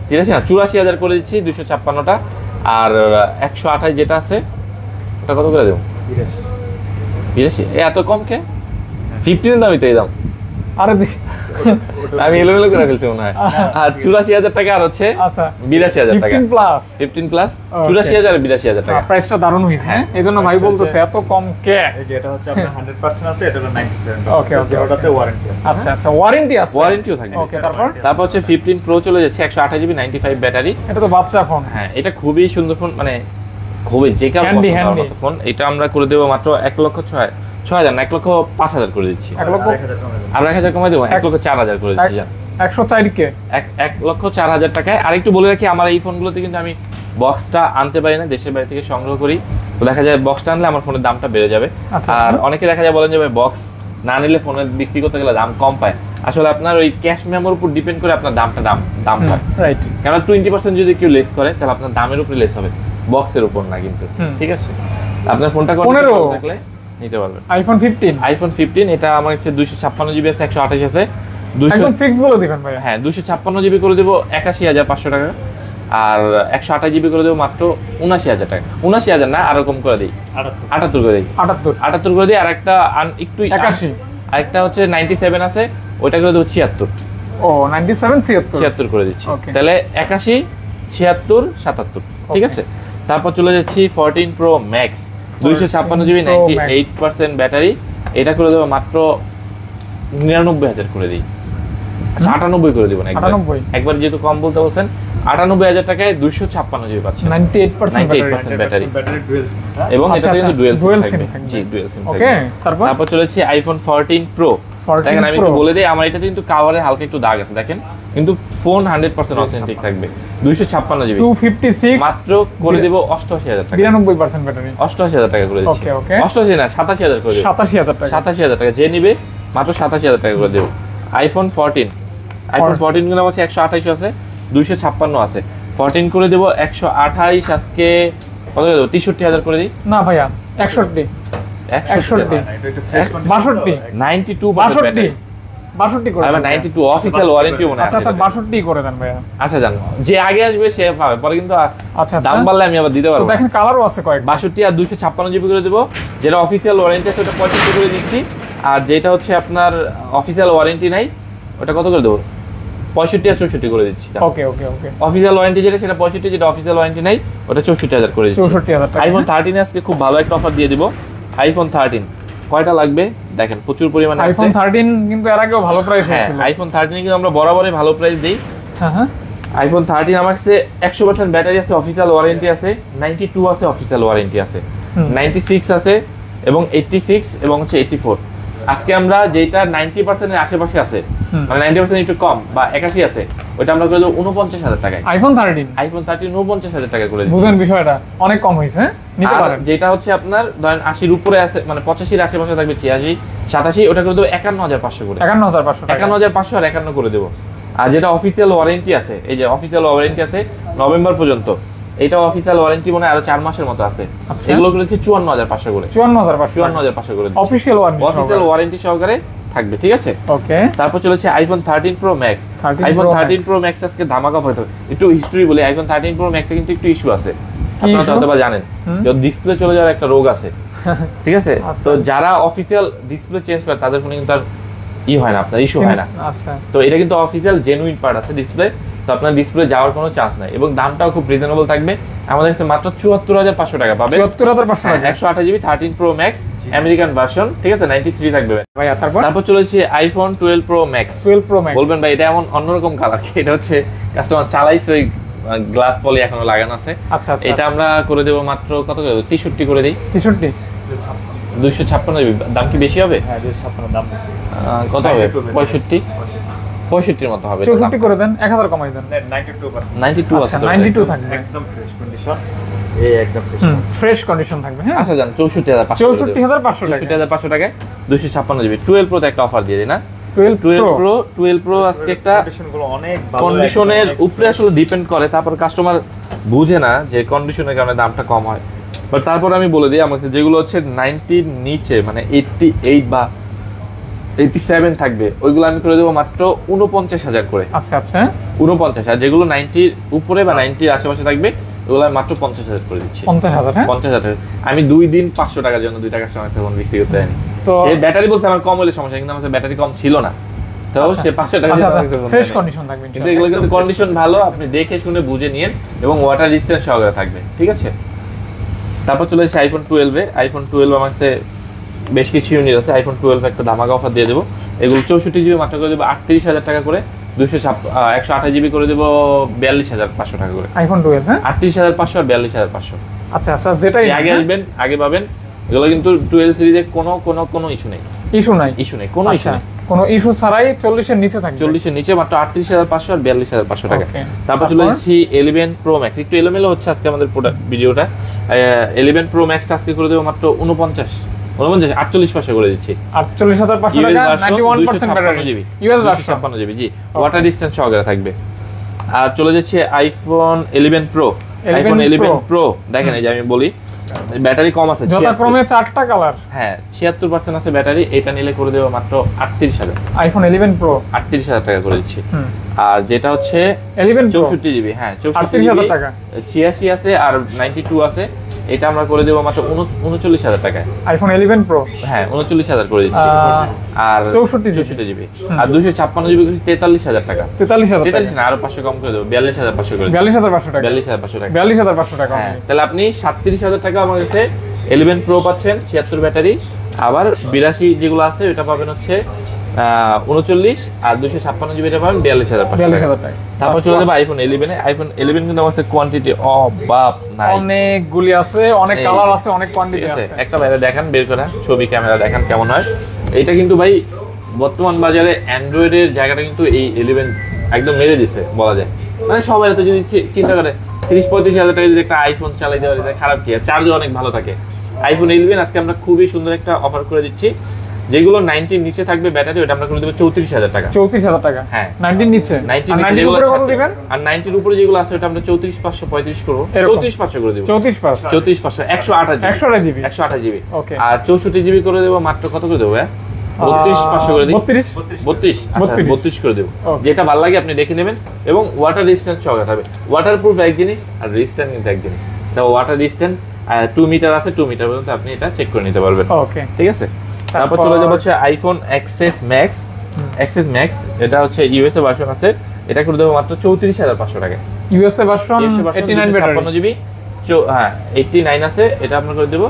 S2: 83 না 84,000 করে দিচ্ছি 256টা। আর 128 যেটা আছে ওটা কত করে দেবো? 82। এত কম কে? 15 দামই তো এই দাম।
S1: আরে
S2: আমি এলোমেলো করে ফেলছি মনে হয়। আর 84,000 টাকা, আর হচ্ছে
S1: আচ্ছা
S2: 82,000 টাকা।
S1: 15 প্লাস
S2: 15 প্লাস 84,000 আর 82,000 টাকা।
S1: প্রাইসটা দারুণ হইছে। হ্যাঁ, এইজন্য ভাই বলতেছে এত কম কে।
S3: এই যে এটা হচ্ছে আপনার 100% আছে, এটা হলো 97%।
S1: ওকে, ওকে,
S3: ওটাতে ওয়ারেন্টি আছে।
S1: আচ্ছা আচ্ছা, ওয়ারেন্টি আছে।
S2: ওয়ারেন্টিও থাকবে।
S1: ওকে, তারপর
S2: তারপর হচ্ছে 15 প্রো চলে যাচ্ছে 128 জিবি 95 ব্যাটারি।
S1: এটা তো বাচ্চা ফোন।
S2: হ্যাঁ, এটা খুবই সুন্দর ফোন, মানে খুবই যে কাউ
S1: Handy,
S2: পছন্দ হওয়ার
S1: handy।
S2: মতো ফোন। এটা আমরা করে দেবো মাত্র 1,06,000 না 1,05,000 করে দিচ্ছি।
S1: 1 লক্ষ
S3: 1,000 কমে যাবে।
S2: আর 1,000 কমাই দেবো, 1,04,000 করে দিচ্ছি। জান
S1: 104 কে
S2: 1,04,000 টাকায়। আর একটু বলে রাখি, আমার এই ফোনগুলোতে কিন্তু আমি বক্সটা আনতে পারি না, দেশের বাইরে থেকে সংগ্রহ করি। তো দেখা যায় বক্সটা আনলে আমার ফোনের দামটা বেড়ে যাবে।
S1: আচ্ছা,
S2: আর
S1: আচ্ছা।
S2: অনেকে দেখা যায় বলেন যে ভাই বক্স না নিলে ফোনের বিক্রি করতে গেলে দাম কম পায়। আসলে আপনার ওই ক্যাশ মেমোর উপর ডিপেন্ড করে আপনার দাম হয়।
S1: রাইট।
S2: কেন 20% যদি কেউ লেস করে তাহলে আপনার দামের উপরে লেস হবে, বক্সের উপর না কিন্তু।
S1: হুম।
S2: ঠিক আছে, আপনার ফোনটা
S1: 15
S2: থাকলে নিতে পারবেন।
S1: আইফোন 15
S2: আইফোন 15 এটা আমার কাছে 256 জিবি আছে, 128 আছে।
S1: একদম ফিক্স বলে দিবেন ভাই।
S2: হ্যাঁ, 256 জিবি করে দেবো 81,500 টাকা। আর 128 জিবি করে দেবো মাত্র 79,000 টাকা। 79,000 না, আরো কম করে দিই, 78 করে দিই। 78 করে দিই। আর একটা একটু
S1: 81।
S2: আরেকটা হচ্ছে 97 আছে, ওইটা করে দেবো 76।
S1: ও 97 76
S2: 76 করে দিচ্ছি।
S1: Okay.
S2: তাহলে 81 76 77। ঠিক আছে, তারপর চলে যাচ্ছি 14 প্রো ম্যাক্স 256 জিবি 98% ব্যাটারি। এটা করে দেবো মাত্র 99,000 করে দিই। আচ্ছা 98 করে দিব না,
S1: 98
S2: একবার যেহেতু কম বলতে বলছেন। 98,000 টাকায় 256 জিবি পাচ্ছেন,
S1: 98% battery.
S2: Battery.
S3: Battery dual SIM.
S2: এবং
S1: আচ্ছা,
S2: এটা কিন্তু
S1: আচ্ছা,
S2: ডুয়াল
S1: dual
S2: সিম
S1: SIM
S2: থাকবে।
S1: থাকবে।
S2: জি, ডুয়াল সিম
S1: ওকে,
S2: থাকবে। তারপর চলে যাচ্ছি আইফোন 14 প্রো।
S1: 14
S2: দেখেন আমি
S1: Pro।
S2: একটু বলে দিই, আমার এটা কিন্তু কাভারে হালকা একটু দাগ আছে দেখেন, কিন্তু ফোন 100% অথেন্টিক থাকবে। 256 জিবি
S1: 256
S2: মাত্র করে দেব 88,000 টাকা।
S1: 92% ব্যাটারি।
S2: 88,000 টাকা করে দিচ্ছি।
S1: ওকে, ওকে।
S2: 88 না 87,000 করে দেব।
S1: 87,000 টাকা।
S2: 87,000 টাকা যে নিবে মাত্র 87,000 টাকা করে দেব। আইফোন 14 গুলো আছে 128 আছে, 256 আছে। 14 করে দেব 128 আজকে কত দেব? 63,000 করে দিই।
S1: না ভাইয়া 61
S3: না, এটা একটু ফ্রেশ কন্ডিশন।
S1: 62
S2: 92%
S1: 62
S2: ব্যাটারি।
S1: 62 করে
S2: আবার
S1: দেন ভাইয়া।
S2: 92 অফিসিয়াল ওয়ারেন্টি মনে
S1: আচ্ছা
S2: আছে
S1: আচ্ছা 62 করে দেন ভাইয়া।
S2: আচ্ছা জান, যে আগে আসবে সে পাবে, পরে কিন্তু
S1: আচ্ছা
S2: দাম বাড়লে আমি আবার দিতে
S1: তো
S2: পারবো না।
S1: দেখেন কালারও আছে কয়েক
S2: 62 আর 256 জিবি করে দেবো। যেটা অফিসিয়াল ওয়ারেন্টি আছে ওটা 65 করে দিচ্ছি, আর যেটা হচ্ছে আপনার অফিসিয়াল ওয়ারেন্টি নাই ওটা কত করে দেবো? 65 আর 64 করে দিচ্ছি।
S1: ওকে ওকে ওকে
S2: অফিসিয়াল ওয়ারেন্টি যেটা সেটা 65, যেটা অফিসিয়াল ওয়ারেন্টি নাই ওটা 64,000 করে দিচ্ছি।
S1: 64,000 টাকা।
S2: আইফোন 13 আজকে খুব ভালো একটা অফার দিয়ে দিব। আইফোন 13 কয়টা লাগবে দেখেন, প্রচুর পরিমাণে আছে।
S1: আইফোন 13 কিন্তু এর আগেও ভালো প্রাইস
S2: হ্যাঁ,
S1: ছিল।
S2: আইফোন 13 কিন্তু আমরা বরাবরই ভালো প্রাইস দিই।
S1: হ্যাঁ হ্যাঁ
S2: আইফোন 13 আমার কাছে 100% ব্যাটারি আছে, অফিসিয়াল ওয়ারেন্টি আছে, 92 আছে, অফিসিয়াল ওয়ারেন্টি আছে, 96 আছে এবং 86 এবং হচ্ছে 84। আজকে আমরা যেটা 90% এর আশেপাশে আছে, মানে 90% একটু কম বা 81 আছে, ওটা আমরা করে দেবো 49,000 টাকায়।
S1: আইফোন 13
S2: আইফোন 13 49,000 টাকা করে দিচ্ছি।
S1: বুঝেন বিষয়টা অনেক কম হয়েছে, নিতে
S2: আর
S1: পারেন।
S2: যেটা হচ্ছে আপনার ধরেন 80 উপরে আছে, মানে 85 এর আশেপাশে থাকবে, 86 87, ওটা করে দেবো 51,500 করে।
S1: 51,500 টাকা।
S2: 51,500 আর 51 করে দেবো। আর যেটা অফিসিয়াল ওয়ারেন্টি আছে, এই যে অফিসিয়াল ওয়ারেন্টি আছে নভেম্বর পর্যন্ত, এটা অফিসিয়াল ওয়ারেন্টি মনে হয় আরো 4 মাসের মতো আছে।
S1: আচ্ছা।
S2: এগুলো করেছি 54,500 করে।
S1: 54,500
S2: 54,500 করে
S1: অফিশিয়াল ওয়ারেন্টি
S2: অফিসিয়াল ওয়ারেন্টি সহকারে থাকবে, ঠিক আছে।
S1: ওকে
S2: তারপর চলেছে iPhone 13 pro max.
S1: 13
S2: iPhone
S1: Pro
S2: 13
S1: Max।
S2: Pro max আজকে ধামাকা অফার হবে। একটু হিস্টরি বলি, আইফোন 13 প্রো ম্যাক্সে কিন্তু একটু ইস্যু আছে, আপনারা তো
S1: issue?
S2: হয়তো বা জানেন, যে ডিসপ্লে চলে যাওয়ার একটা রোগ আছে, ঠিক আছে।
S1: আচ্ছা।
S2: তো যারা অফিসিয়াল ডিসপ্লে চেঞ্জ করে তাদের ফোনে কিন্তু আর হয় না, আপনার ইস্যু হয় না।
S1: আচ্ছা
S2: তো এটা কিন্তু অফিসিয়াল জেনুইন পার্ট আছে ডিসপ্লে, তো আপনার ডিসপ্লে যাওয়ার কোনো চান্স নাই এবং দামটাও খুব রিজনেবল থাকবে। আমাদের কাছে মাত্র 74,500 টাকা পাবে।
S1: 74,500 টাকা
S2: 128 GB 13 pro max American version, ঠিক আছে, 93 থাকবে।
S1: ভাইয়া। তারপর
S2: তারপর চলেছে iPhone 12 pro max.
S1: 12 pro max
S2: বলবেন ভাই এটা এমন অন্যরকম কালার, এটা হচ্ছে কাস্টমার চালাইছে, ওই গ্লাস পলি এখনো লাগানো আছে।
S1: আচ্ছা আচ্ছা
S2: এটা আমরা করে দেবো মাত্র কত করে, 63 করে দিই।
S1: 63
S2: 256 জিবি। দাম কি বেশি হবে?
S3: হ্যাঁ 256 দাম
S2: কত হবে?
S3: 92
S2: 65 এর মতো হবে।
S1: 64 করে দেন, 1000 কমাই দেন।
S3: 92%
S2: 92 আছে
S1: আচ্ছা
S2: তো।
S1: 92 থাকবে।
S3: একদম ফ্রেশ কন্ডিশন, এই একদম ফ্রেশ।
S1: ফ্রেশ কন্ডিশন থাকবে। হ্যাঁ
S2: আচ্ছা জান 64,500
S1: 64,500 টাকা
S2: 64,500 টাকায় 256 জিবি 12 প্রো তে একটা অফার দিয়ে দিই না। 12 প্রো আজকে একটা
S3: কন্ডিশন গুলো অনেক ভালো,
S2: কন্ডিশনের উপরে আসলে ডিপেন্ড করে, তারপর কাস্টমার বুঝে না যে কন্ডিশনের কারণে দামটা কম হয়। বাট তারপর আমি বলে দিই, আমার কাছে যেগুলো হচ্ছে 90 নিচে, মানে 88 বা 87 থাকবে, ওইগুলো আমি করে দেবো মাত্র 49,000 করে।
S1: আচ্ছা আচ্ছা
S2: 49। আর যেগুলো 90 উপরে বা 90 আশেপাশে থাকবে ওগুলো আমি মাত্র 50,000 করে দিচ্ছি।
S1: 50,000 হ্যাঁ
S2: 50,000। আমি 2 দিন 500 টাকার জন্য 2 টাকার সময় ফোন বিক্রি করতে যাইনি।
S1: তো
S2: সে ব্যাটারি বলছে আমার কম হলে সমস্যা, কিন্তু আমার ব্যাটারি কম ছিল না, তো
S1: আচ্ছা।
S2: সে 500 টাকা
S1: আচ্ছা
S2: দিয়ে
S1: আচ্ছা
S2: আমাকে ফোন
S1: ফ্রেশ
S2: দেয়নি।
S1: কন্ডিশন থাকবে
S2: কিন্তু এগুলো কিন্তু কন্ডিশন ভালো, আপনি দেখে শুনে বুঝে নিন এবং ওয়াটার রেজিস্ট্যান্স সহকারে থাকবে, ঠিক আছে। তারপর চলে এসেছে আইফোন 12 এ। আইফোন 12 আমার কাছে বেশ কিছু ইউনিট আছে। আইফোন 12 একটা ধামাকা অফার দিয়ে দেবো। এগুলো 64 জিবি মাত্র করে দেবো 38,000 টাকা করে, 128 জিবি করে দেবো 42,500 টাকা করে।
S1: আইফোন 12 হ্যাঁ
S2: 38,500 আর 42,500।
S1: আচ্ছা আচ্ছা যেটাই
S2: আগে আসবেন আগে পাবেন। এগুলো কিন্তু 12 সিরিজে কোনো ইস্যু নেই,
S1: ইস্যু নাই
S2: কোনো ইস্যু
S1: আচ্ছা
S2: নেই।
S1: কোনো ইস্যু ছাড়াই 40 এর নিচে থাকবে
S2: 40 এর নিচে মাত্র 38,500 আর 42,500 টাকা।
S1: Okay.
S2: তারপর চলে এসেছি 11 প্রো ম্যাক্স। একটু এলোমেলো হচ্ছে আজকে আমাদের ভিডিওটা। 11 প্রো ম্যাক্সটা আজকে করে দেবো মাত্র 48,500 করে দিচ্ছি।
S1: 48,500 টাকা 91% battery
S2: GB
S1: US version
S2: 256 GB G, water distance সহকারে থাকবে। আর চলে যাচ্ছে আইফোন 11 প্রো। আইফোন 11 প্রো দেখেন, এই যে আমি বলি ব্যাটারি কম আছে,
S1: যথাক্রমে 4টা কালার।
S2: হ্যাঁ 76% আছে ব্যাটারি। এটা নিলে করে দেবো মাত্র 38,000।
S1: আইফোন 11 প্রো
S2: 38,000 টাকা করে দিচ্ছি। আর যেটা হচ্ছে
S1: 11 প্রো
S2: 64 জিবি, হ্যাঁ
S1: 38,000 টাকা।
S2: 86 আছে আর 92 আছে, এটা আমরা করে দেবো মাত্র 39,000 টাকায়।
S1: আইফোন 11 প্রো
S2: হ্যাঁ 39,000 করে দিচ্ছি। আর
S1: 64
S2: জিবি আর 256 জিবি করছি 43,000 টাকা।
S1: 43,000 টাকা
S2: 43 না, আরো 500 কম করে দেবো, 42,500 করে দিচ্ছি।
S1: 42,500 টাকা
S2: 42,500 টাকা।
S1: 42,500 টাকা
S2: হ্যাঁ তাহলে আপনি 37,000 টাকা আমার কাছে 11 প্রো পাচ্ছেন, 76 ব্যাটারি। আবার 82 যেগুলো আছে ওটা পাবেন হচ্ছে 39, আর 256 জিবি এটা পাবেন 42,500 টাকা।
S1: 42,000 টাকা।
S2: তারপর চলে যাবে আইফোন 11 এ। আইফোন 11 কিন্তু আমার কাছে কোয়ান্টিটি বাপ নাই,
S1: অনেকগুলি আছে, অনেক
S2: এই,
S1: কালার আছে, অনেক
S2: ঠিক
S1: কোয়ান্টিটি
S2: আছে।
S1: আছে।
S2: একটা বাইরে দেখান, বের করা ছবি ক্যামেরা দেখান কেমন হয়। এটা কিন্তু ভাই বর্তমান বাজারে অ্যান্ড্রয়েডের জায়গাটা কিন্তু এই 11 একদম মেরে দিছে বলা যায়। মানে সবাই তো যদি চিন্তা করে 30-35,000 টাকা যদি একটা আইফোন চালাই দেওয়া যায় খারাপ কি, চার্জও অনেক ভালো থাকে। আইফোন 11 আজকে আমরা খুবই সুন্দর একটা অফার করে দিচ্ছি। যেগুলো 90 নিচে থাকবে ব্যাটারি, ওটা আমরা করে দেবো 34,000 টাকা।
S1: 34,000 টাকা
S2: হ্যাঁ
S1: 90 নিচে
S2: 90
S1: আর
S2: নিচে
S1: 90
S2: যেগুলো
S1: উপরে কত
S2: আছে,
S1: দিবেন?
S2: আর 90 এর উপরে যেগুলো আছে ওটা আমরা 34,535 করবো,
S1: এরকম।
S2: 34,500 করে দেবো।
S1: 34,500
S2: 34,500 128 জিবি
S1: 128 জিবি
S2: 128 জিবি।
S1: ওকে
S2: আর 64 জিবি করে দেবো মাত্র কত করে দেবো? 32,500 করে দিই।
S1: 32
S2: 32
S1: 32
S2: 32 করে দেবো।
S1: Okay.
S2: যেটা ভালো লাগে আপনি দেখে নেবেন এবং ওয়াটার রেজিস্ট্যান্স সহকারে হবে। ওয়াটারপ্রুফ এক জিনিস আর রেজিস্ট্যান্ট কিন্তু এক জিনিস। তো ওয়াটার রেজিস্ট্যান্ট 2 মিটার আছে, 2 মিটার পর্যন্ত আপনি এটা চেক করে নিতে পারবেন।
S1: ওকে,
S2: ঠিক আছে। তারপর চলে যাবো হচ্ছে iPhone XS max. XS max এটা হচ্ছে ইউএসএ ভার্সন আছে, এটা করে দেবো মাত্র 34,500 টাকায়।
S1: ইউএসএ ভার্সন 89 ব্যাটারি,
S2: 56 জিবি, হ্যাঁ 89 আছে, এটা আপনার করে দেবো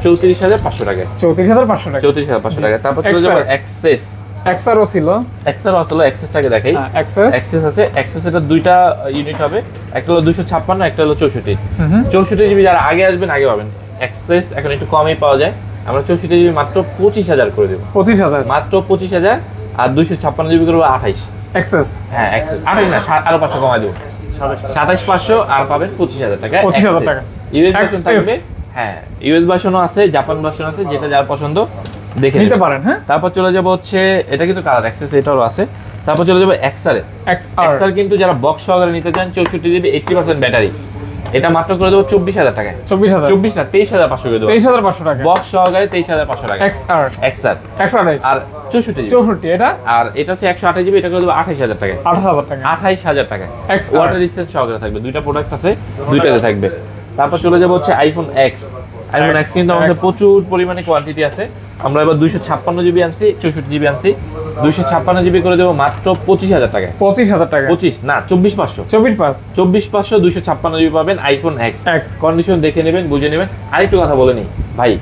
S2: 34,500 টাকায়।
S1: 34,500 টাকা।
S2: 34,500 টাকা। তারপর চলে যাবো এক্সেস।
S1: এক্সআরও ছিল,
S2: এক্সের আসলে এক্সেসটাকে দেখাই।
S1: এক্সএস
S2: এক্সেস আছে, এক্সেস এটা দুইটা ইউনিট হবে, একটা হলো 256, একটা হলো 64। 64 জিবি যারা আগে আসবেন আগে পাবেন। এক্সেস এখন একটু কমই পাওয়া যায়, আমরা 64 জিবি মাত্র 25,000 করে দেবো।
S1: 25,000
S2: মাত্র 25,000। আর 256 জিবি করবো 28।
S1: এক্সএস,
S2: হ্যাঁ এক্সেস 28 না, আরো 500 কমাই দেবো, 27,500 আর পাবেন 25,000 টাকা।
S1: 25,000 টাকা।
S2: ইউএস ভার্সন
S1: XS
S2: থাকবে, হ্যাঁ ইউএস ভার্সনও আছে, জাপান ভার্সন আছে, যেটা যার পছন্দ দেখে
S1: নিতে
S2: নেবেন।
S1: পারেন। হ্যাঁ,
S2: তারপর চলে যাব হচ্ছে এটা কিন্তু কালার অ্যাক্সেস এটাও আছে। তারপর চলে যাবো এক্সআর।
S1: এক্সআর
S2: এক্সআর কিন্তু যারা বক্স সহকারে নিতে চান 64 জিবি 80% ব্যাটারি, এটা মাত্র করে দেবো 24,000 টাকায়।
S1: 24,000,
S2: 24 না 23,500 করে দেবো।
S1: 23,500 টাকা।
S2: বক্স সহকারে 23,500 টাকা
S1: এক্সআর,
S2: এক্সআর।
S1: এক্সআর
S2: আর 64 জিবি,
S1: 64, এটা
S2: আর এটা হচ্ছে 128 জিবি, এটা করে দেবো 28,000 টাকায়।
S1: 28,000 টাকা।
S2: 28,000 টাকায়।
S1: XR
S2: ওয়াটার রেজিস্ট্যান্স সহকারে থাকবে, দুইটা প্রোডাক্ট আছে, দুইটাতে থাকবে। তারপর চলে যাবো হচ্ছে আইফোন এক্স। আইফোন এক্স কিন্তু আমাদের প্রচুর পরিমাণে কোয়ান্টিটি আছে। আমরা এবার 256 জিবি আনছি, 64 জিবি আনছি। 256 জিবি করে দেবো মাত্র 25,000 টাকায়।
S1: 25,000 টাকা।
S2: 25 না 24,500।
S1: 24,500
S2: 24,500 256 জিবি পাবেন আইফোন এক্স।
S1: X।
S2: কন্ডিশন দেখে নেবেন, বুঝে নেবেন। আরেকটু কথা বলে নিই ভাই,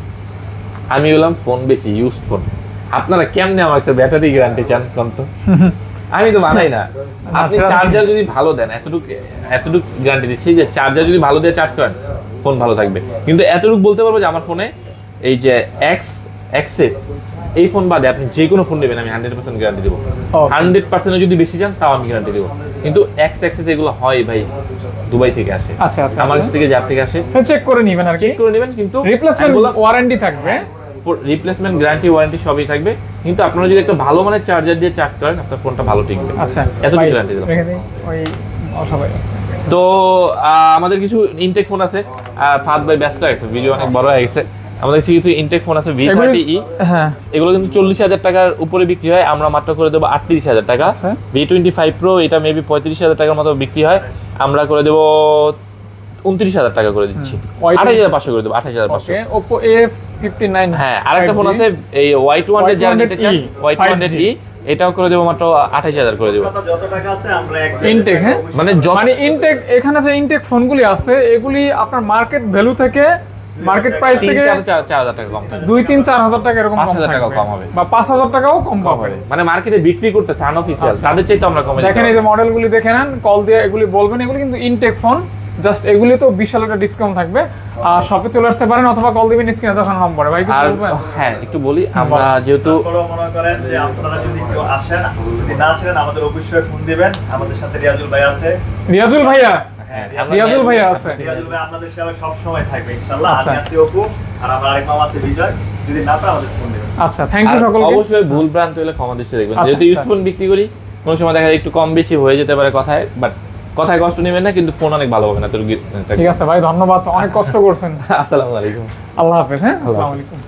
S2: আমি বললাম ফোন বেচি, ইউজড ফোন, আপনারা কেমনে আমার কাছে ব্যাটারি গ্যারান্টি চান কোন তো? আমি তো বানাই না। আপনি
S1: আচ্ছা।
S2: চার্জার যদি ভালো দেন, এতটুকু গ্যারান্টি দিচ্ছি যে চার্জার যদি ভালো দিয়ে চার্জ করেন ফোন ভালো থাকবে। কিন্তু এতটুকু বলতে পারবো যে আমার ফোনে এই যে এক্সেস এই ফোন বাদে আপনি যে কোনো ফোন নেবেন আমি 100% গ্যারান্টি দেবো।
S1: Okay.
S2: 100% যদি বেশি চান তাও আমি গ্যারান্টি দেবো। কিন্তু এক্সেস এগুলো হয় ভাই দুবাই থেকে আসে,
S1: আচ্ছা, আচ্ছা,
S2: আমার
S1: আচ্ছা।
S2: কাছ থেকে যার থেকে আসে
S1: চেক করে নিবেন আর কি,
S2: চেক করে নেবেন। কিন্তু
S1: রিপ্লেসমেন্ট ওয়ারেন্টি থাকবে,
S2: রিপ্লেসমেন্ট গ্যারান্টি ওয়ারেন্টি সবই থাকবে। কিন্তু আপনারা যদি একটা ভালো মানের চার্জার দিয়ে চার্জ করেন আপনার ফোনটা ভালো টিকবে।
S1: আচ্ছা
S2: এতটুকু
S1: ভাই,
S2: গ্যারান্টি দিলাম।
S1: রেখে দিই, ওই সবাই আছে।
S2: তো আমাদের কিছু ইনটেক ফোন আছে। ফাদ ভাই ব্যস্ত হয়ে গেছে, ভিডিও অনেক বড় হয়ে গেছে। আমাদের কিছু ইনটেক ফোন আছে V30e,
S1: হ্যাঁ
S2: এগুলো কিন্তু 40,000 টাকার উপরে বিক্রি হয়, আমরা মাত্র করে দেবো 38,000 টাকা।
S1: আচ্ছা।
S2: V25 Pro এটা মেবি 35,000 টাকার মতো বিক্রি হয়, আমরা করে দেবো 29,000 টাকা করে দিচ্ছি। 28,500 করে দেবো, 28,500।
S1: ওকে, Oppo A59।
S2: হ্যাঁ আরেকটা ফোন আছে এই Y200 যারা নিতে চান, Y200e এটাও করে দেবো মাত্র 28,000 করে দেবো।
S3: যত টাকা আছে আমরা
S1: ইনটেক, হ্যাঁ
S2: মানে
S1: মানে ইনটেক, এখানে যে ইনটেক ফোনগুলি আছে এগুলি আপনার মার্কেট ভ্যালু থেকে, মার্কেট প্রাইস থেকে
S2: 3-4,000 টাকা কম থাকবে,
S1: 2-3-4,000 টাকা এরকম কম
S2: 5,000 টাকা
S1: থাকবে।
S2: কম হবে।
S1: বা 5,000 টাকাও কম পাবে।
S2: মানে মার্কেটে বিক্রি করতেছে আনঅফিশিয়াল, তাদের চাইতে আমরা কমে
S1: দেখেন এই যে মডেলগুলি দেখে নেন, কল দিয়ে এগুলি বলবেন, এগুলি কিন্তু ইনটেক ফোন, জাস্ট এগুলি তো বিশাল একটা ডিসকাউন্ট থাকবে। আর শপে চলে আসতে পারেন অথবা কল দিবেন স্ক্রিনে দেখানো নম্বরে। ভাই কিছু
S2: আর
S1: বলবেন?
S2: হ্যাঁ একটু বলি, আমরা যেহেতু
S3: মনে করেন যে আপনারা যদি কেউ আসেন, যদি না ছিলেন আমাদের অবশ্যই ফোন দিবেন। আমাদের সাথে রিয়াজুল ভাই আছে।
S1: রিয়াজুল ভাইয়া,
S2: হ্যাঁ,
S1: রিয়াজুল ভাইয়া আছে।
S3: রিয়াজুল ভাই আপনাদের সেবা সব সময় থাকবে ইনশাআল্লাহ।
S1: আচ্ছা।
S3: আমি আছি অপু, আর আমার আরেক মামা আছে বিজয়। যদি না পারে আমাদের ফোন দিবেন।
S1: আচ্ছা, থ্যাংক ইউ
S2: আর
S1: সকলকে।
S2: অবশ্যই ভুল ভ্রান্ত হলে ক্ষমা দৃষ্টি দেখবেন,
S1: আচ্ছা,
S2: যেহেতু
S1: আচ্ছা।
S2: ইউজ ফোন বিক্রি করি কোনো সময় দেখা যায় একটু কম বেশি হয়ে যেতে পারে কথায়, বাট কথায় কষ্ট নেবেন না, কিন্তু ফোন অনেক ভালো হবে না।
S1: ঠিক আছে ভাই, ধন্যবাদ, অনেক কষ্ট করছেন।
S2: আসসালামু আলাইকুম।
S1: আল্লাহ হাফেজ। হ্যাঁ, আসসালামু আলাইকুম।